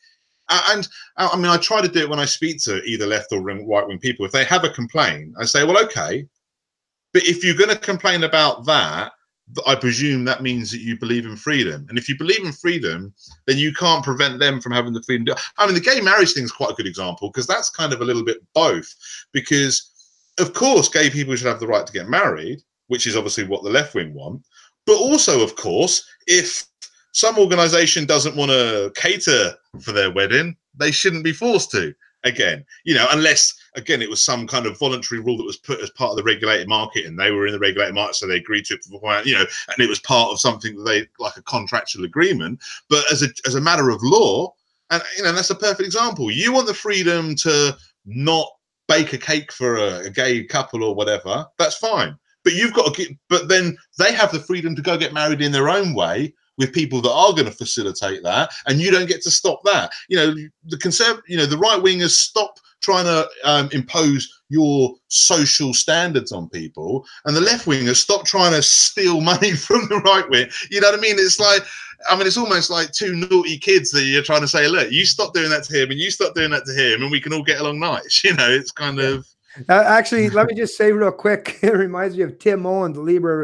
and I mean, I try to do it when I speak to either left or right wing people. If they have a complaint, I say, well, okay. But if you're going to complain about that, I presume that means that you believe in freedom. And if you believe in freedom, then you can't prevent them from having the freedom. I mean, the gay marriage thing is quite a good example because that's kind of a little bit both. Because, of course, gay people should have the right to get married, which is obviously what the left wing want. But also, of course, if some organization doesn't want to cater for their wedding, they shouldn't be forced to. Again, unless, again, it was some kind of voluntary rule that was put as part of the regulated market and they were in the regulated market, so they agreed to it beforehand, and it was part of something that they, like a contractual agreement. But as a matter of law, and, that's a perfect example. You want the freedom to not bake a cake for a gay couple or whatever, that's fine. But you've got to but then they have the freedom to go get married in their own way with people that are going to facilitate that, and you don't get to stop that. The the right wingers stop trying to impose your social standards on people, and the left wingers stop trying to steal money from the right wing. You know what I mean? It's like, it's almost like two naughty kids that you're trying to say, look, you stop doing that to him, and you stop doing that to him, and we can all get along nice. It's kind of. Actually, let me just say real quick, it reminds me of Tim Owen, the leader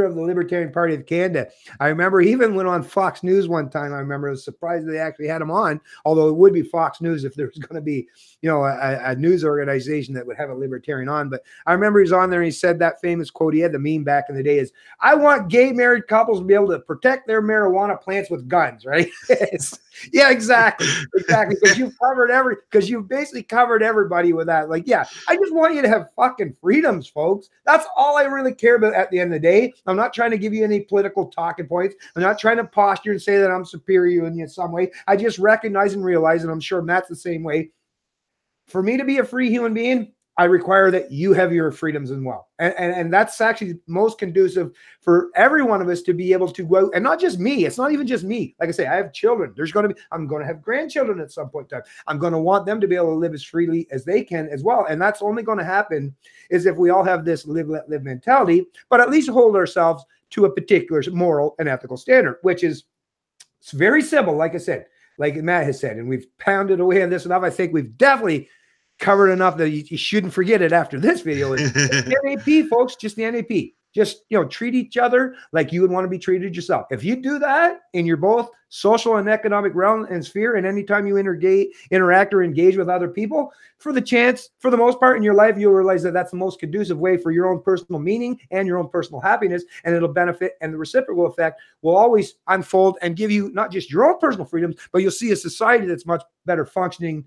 of the Libertarian Party of Canada. I remember he even went on Fox News one time. I remember I was surprised they actually had him on, although it would be Fox News if there was going to be, a news organization that would have a libertarian on. But I remember he was on there and he said that famous quote. He had the meme back in the day is, I want gay married couples to be able to protect their marijuana plants with guns, right? Yeah, exactly. Because you've basically covered everybody with that. Like, yeah, I just want you to have fucking freedoms, folks. That's all I really care about at the end of the day. I'm not trying to give you any political talking points. I'm not trying to posture and say that I'm superior in some way. I just recognize and realize, and I'm sure Matt's the same way. For me to be a free human being, I require that you have your freedoms as well. And that's actually most conducive for every one of us to be able to go out, and not just me. It's not even just me. Like I say, I have children. I'm going to have grandchildren at some point in time. I'm going to want them to be able to live as freely as they can as well. And that's only going to happen is if we all have this live, let live mentality, but at least hold ourselves to a particular moral and ethical standard, which is it's very simple. Like I said, like Matt has said, and we've pounded away on this enough. I think we've definitely covered enough that you shouldn't forget it after this video. Is the NAP, folks, just the NAP. Just, treat each other like you would want to be treated yourself. If you do that in your both social and economic realm and sphere, and anytime you interact or engage with other people, for the most part in your life, you'll realize that that's the most conducive way for your own personal meaning and your own personal happiness, and it'll benefit, and the reciprocal effect will always unfold and give you not just your own personal freedoms, but you'll see a society that's much better functioning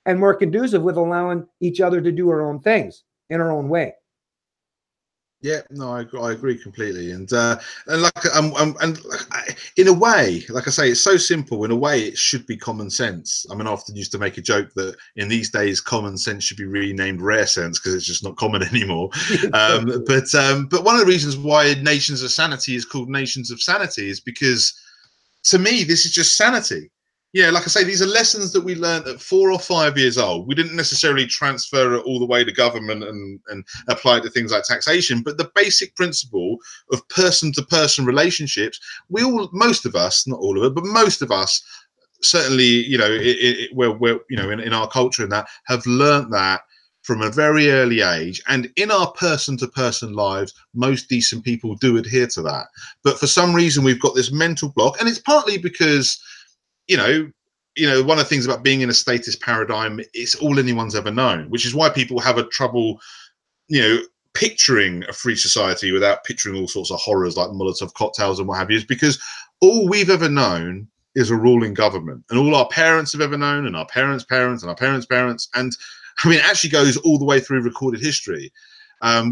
and more conducive with allowing each other to do our own things in our own way. Yeah, no, I agree completely, and like in a way, like I say, it's so simple. In a way, it should be common sense. I mean, I often used to make a joke that in these days, common sense should be renamed rare sense because it's just not common anymore. But one of the reasons why Nations of Sanity is called Nations of Sanity is because, to me, this is just sanity. Yeah, like I say, these are lessons that we learned at 4 or 5 years old. We didn't necessarily transfer it all the way to government and apply it to things like taxation, but the basic principle of person-to-person relationships, most of us, not all of it, but most of us, certainly, we're in our culture and that, have learned that from a very early age. And in our person-to-person lives, most decent people do adhere to that. But for some reason, we've got this mental block, and it's partly because one of the things about being in a statist paradigm, it's all anyone's ever known, which is why people have a trouble, picturing a free society without picturing all sorts of horrors like Molotov cocktails and what have you, is because all we've ever known is a ruling government, and all our parents have ever known, and our parents' parents and our parents' parents. And I mean, it actually goes all the way through recorded history,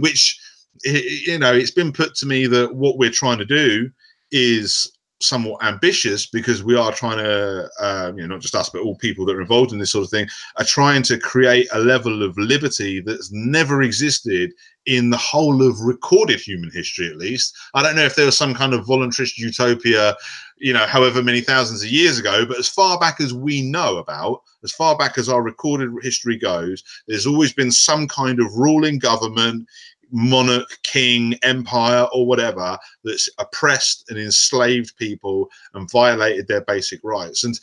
which, it's been put to me that what we're trying to do is somewhat ambitious, because we are trying to, not just us, but all people that are involved in this sort of thing are trying to create a level of liberty that's never existed in the whole of recorded human history, at least. I don't know if there was some kind of voluntarist utopia, however many thousands of years ago, but as far back as we know about, as far back as our recorded history goes, there's always been some kind of ruling government, monarch, king, empire, or whatever, that's oppressed and enslaved people and violated their basic rights. And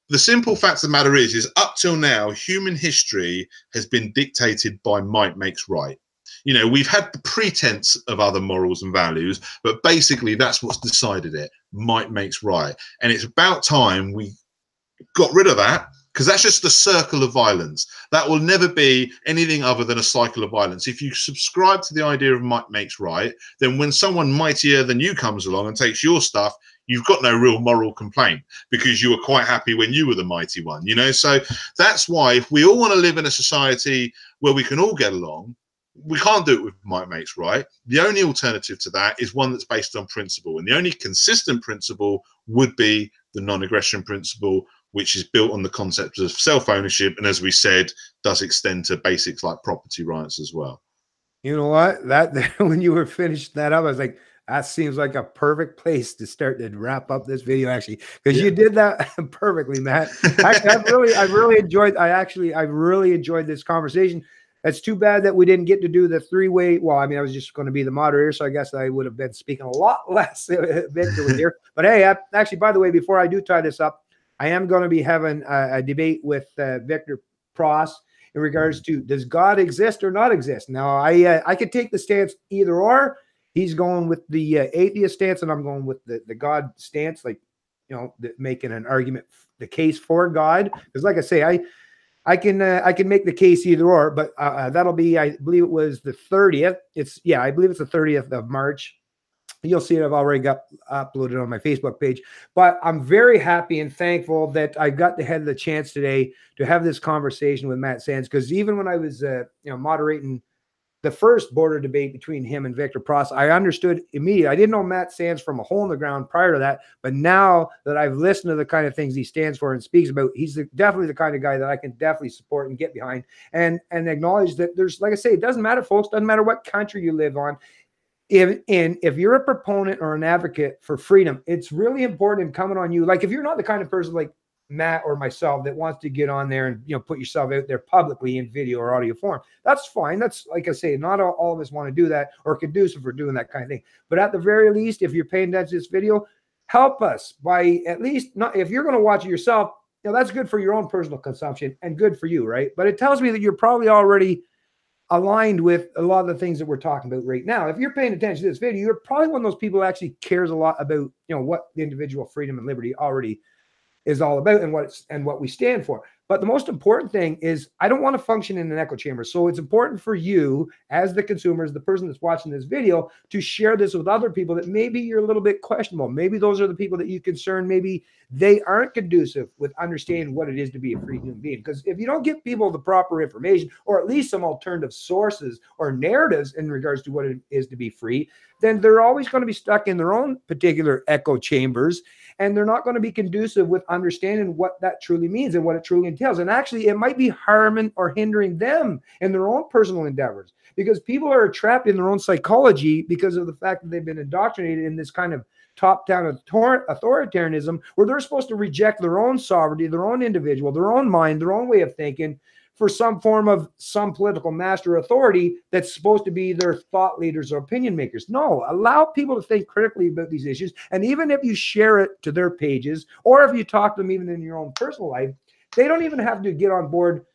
the simple fact of the matter is up till now, human history has been dictated by might makes right. We've had the pretense of other morals and values, but basically that's what's decided it. Might makes right. And it's about time we got rid of that, because that's just the circle of violence. That will never be anything other than a cycle of violence. If you subscribe to the idea of might makes right, then when someone mightier than you comes along and takes your stuff, you've got no real moral complaint, because you were quite happy when you were the mighty one, So that's why, if we all want to live in a society where we can all get along, we can't do it with might makes right. The only alternative to that is one that's based on principle. And the only consistent principle would be the non-aggression principle, which is built on the concept of self-ownership, and as we said, does extend to basics like property rights as well. You know what? That when you were finished that up, I was like, that seems like a perfect place to start to wrap up this video, actually, because you did that perfectly, Matt. Actually, I really enjoyed this conversation. It's too bad that we didn't get to do the three-way. Well, I mean, I was just going to be the moderator, so I guess I would have been speaking a lot less eventually here. But hey, actually, by the way, before I do tie this up, I am going to be having a debate with Victor Pross in regards to, does God exist or not exist? Now, I could take the stance either or. He's going with the atheist stance, and I'm going with the God stance, like, making an argument, the case for God. Because like I say, I can make the case either or, but that'll be, I believe it was the 30th. I believe it's the 30th of March. You'll see it. I've already got uploaded on my Facebook page, but I'm very happy and thankful that I got the chance today to have this conversation with Matt Sands. Because even when I was, moderating the first border debate between him and Victor Prost, I understood immediately. I didn't know Matt stands from a hole in the ground prior to that, but now that I've listened to the kind of things he stands for and speaks about, he's definitely the kind of guy that I can definitely support and get behind, and acknowledge that there's, like I say, it doesn't matter, folks, doesn't matter what country you live on. If you're a proponent or an advocate for freedom, it's really important and coming on you. Like, if you're not the kind of person like Matt or myself that wants to get on there and, you know, put yourself out there publicly in video or audio form, that's fine. That's, like I say, not all of us want to do that or conducive for doing that kind of thing. But at the very least, if you're paying attention to this video, help us by at least, not, if you're going to watch it yourself, you know, that's good for your own personal consumption and good for you, right? But it tells me that you're probably already aligned with a lot of the things that we're talking about right now. If you're paying attention to this video, you're probably one of those people who actually cares a lot about, you know, what the individual freedom and liberty already is all about and what we stand for. But the most important thing is, I don't want to function in an echo chamber. So it's important for you as the consumer, as the person that's watching this video, to share this with other people that maybe you're a little bit questionable. Maybe those are the people that you concern. Maybe they aren't conducive with understanding what it is to be a free human being. Because if you don't give people the proper information, or at least some alternative sources or narratives in regards to what it is to be free, then they're always going to be stuck in their own particular echo chambers, and they're not going to be conducive with understanding what that truly means and what it truly entails. And actually, it might be harming or hindering them in their own personal endeavors, because people are trapped in their own psychology because of the fact that they've been indoctrinated in this kind of top-down authoritarianism, where they're supposed to reject their own sovereignty, their own individual, their own mind, their own way of thinking, for some form of some political master authority that's supposed to be their thought leaders or opinion makers. No, allow people to think critically about these issues. And even if you share it to their pages, or if you talk to them even in your own personal life, they don't even have to get on board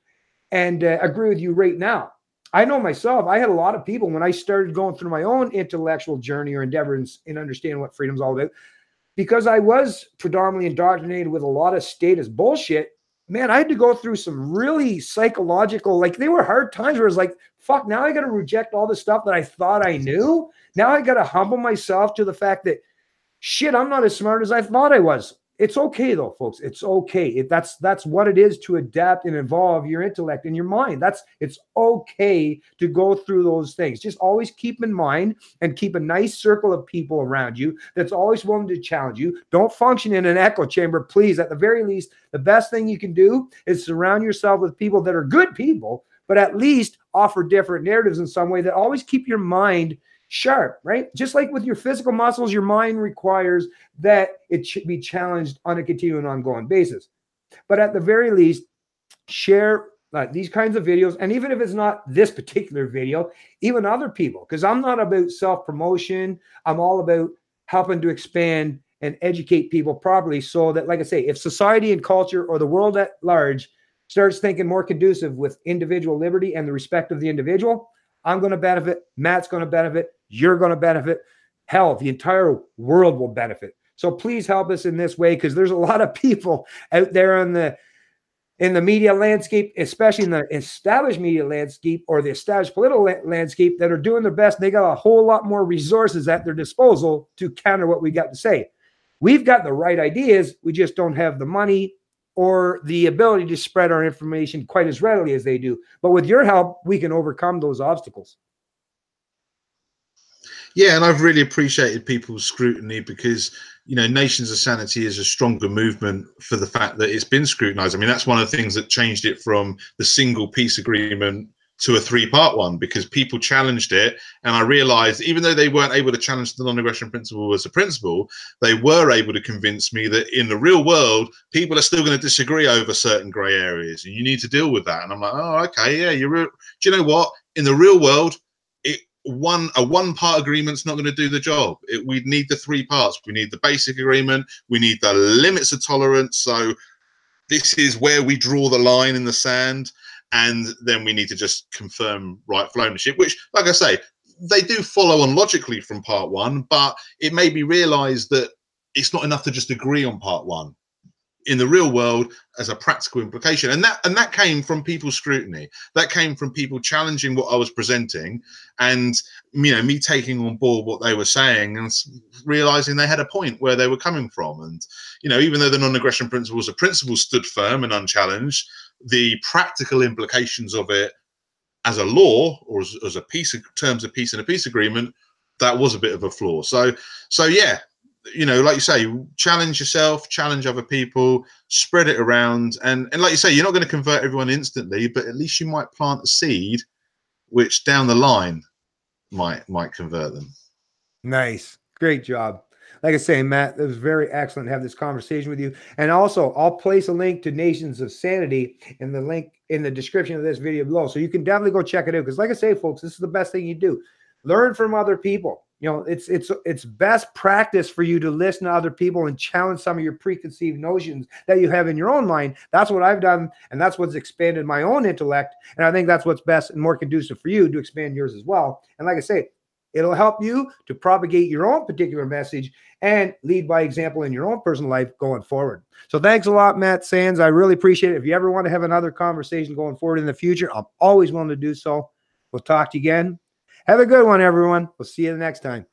and agree with you right now. I know myself, I had a lot of people when I started going through my own intellectual journey or endeavor in understanding what freedom's all about, because I was predominantly indoctrinated with a lot of status bullshit. Man, I had to go through some really psychological, like, they were hard times where it's like, fuck, now I got to reject all the stuff that I thought I knew. Now I got to humble myself to the fact that, shit, I'm not as smart as I thought I was. It's okay though, folks. It's okay. That's what it is to adapt and evolve your intellect and your mind. It's okay to go through those things. Just always keep in mind and keep a nice circle of people around you that's always willing to challenge you. Don't function in an echo chamber, please. At the very least, the best thing you can do is surround yourself with people that are good people, but at least offer different narratives in some way that always keep your mind sharp, right? Just like with your physical muscles, your mind requires that it should be challenged on a continuing, ongoing basis. But at the very least, share these kinds of videos. And even if it's not this particular video, even other people, because I'm not about self-promotion. I'm all about helping to expand and educate people properly, so that, like I say, if society and culture or the world at large starts thinking more conducive with individual liberty and the respect of the individual, I'm going to benefit. Matt's going to benefit. You're going to benefit. Hell, the entire world will benefit. So please help us in this way, because there's a lot of people out there in the media landscape, especially in the established media landscape or the established political landscape, that are doing their best. They got a whole lot more resources at their disposal to counter what we got to say. We've got the right ideas. We just don't have the money or the ability to spread our information quite as readily as they do. But with your help, we can overcome those obstacles. Yeah, and I've really appreciated people's scrutiny, because, you know, Nations of Sanity is a stronger movement for the fact that it's been scrutinized. I mean, that's one of the things that changed it from the single peace agreement to a three-part one, because people challenged it. And I realized, even though they weren't able to challenge the non-aggression principle as a principle, they were able to convince me that in the real world, people are still going to disagree over certain gray areas, and you need to deal with that. And I'm like, oh, okay, yeah, do you know what? In the real world, a one-part agreement's not going to do the job. We need the three parts. We need the basic agreement. We need the limits of tolerance. So this is where we draw the line in the sand. And then we need to just confirm rightful ownership, which, like I say, they do follow on logically from part one, but it made me realize that it's not enough to just agree on part one in the real world as a practical implication. And that came from people's scrutiny. That came from people challenging what I was presenting, and, you know, me taking on board what they were saying and realizing they had a point where they were coming from. And, you know, even though the non-aggression principle as a principle stood firm and unchallenged, the practical implications of it as a law or as a peace terms of peace and a peace agreement, that was a bit of a flaw. So yeah, you know, like you say, challenge yourself, challenge other people, spread it around, and like you say, you're not going to convert everyone instantly, but at least you might plant a seed which down the line might convert them. Nice. Great job. Like I say, Matt, it was very excellent to have this conversation with you. And also, I'll place a link to Nations of Sanity in the link in the description of this video below. So you can definitely go check it out. Because like I say, folks, this is the best thing you do. Learn from other people. You know, it's best practice for you to listen to other people and challenge some of your preconceived notions that you have in your own mind. That's what I've done, and that's what's expanded my own intellect. And I think that's what's best and more conducive for you to expand yours as well. And like I say, it'll help you to propagate your own particular message and lead by example in your own personal life going forward. So thanks a lot, Matt Sands. I really appreciate it. If you ever want to have another conversation going forward in the future, I'm always willing to do so. We'll talk to you again. Have a good one, everyone. We'll see you the next time.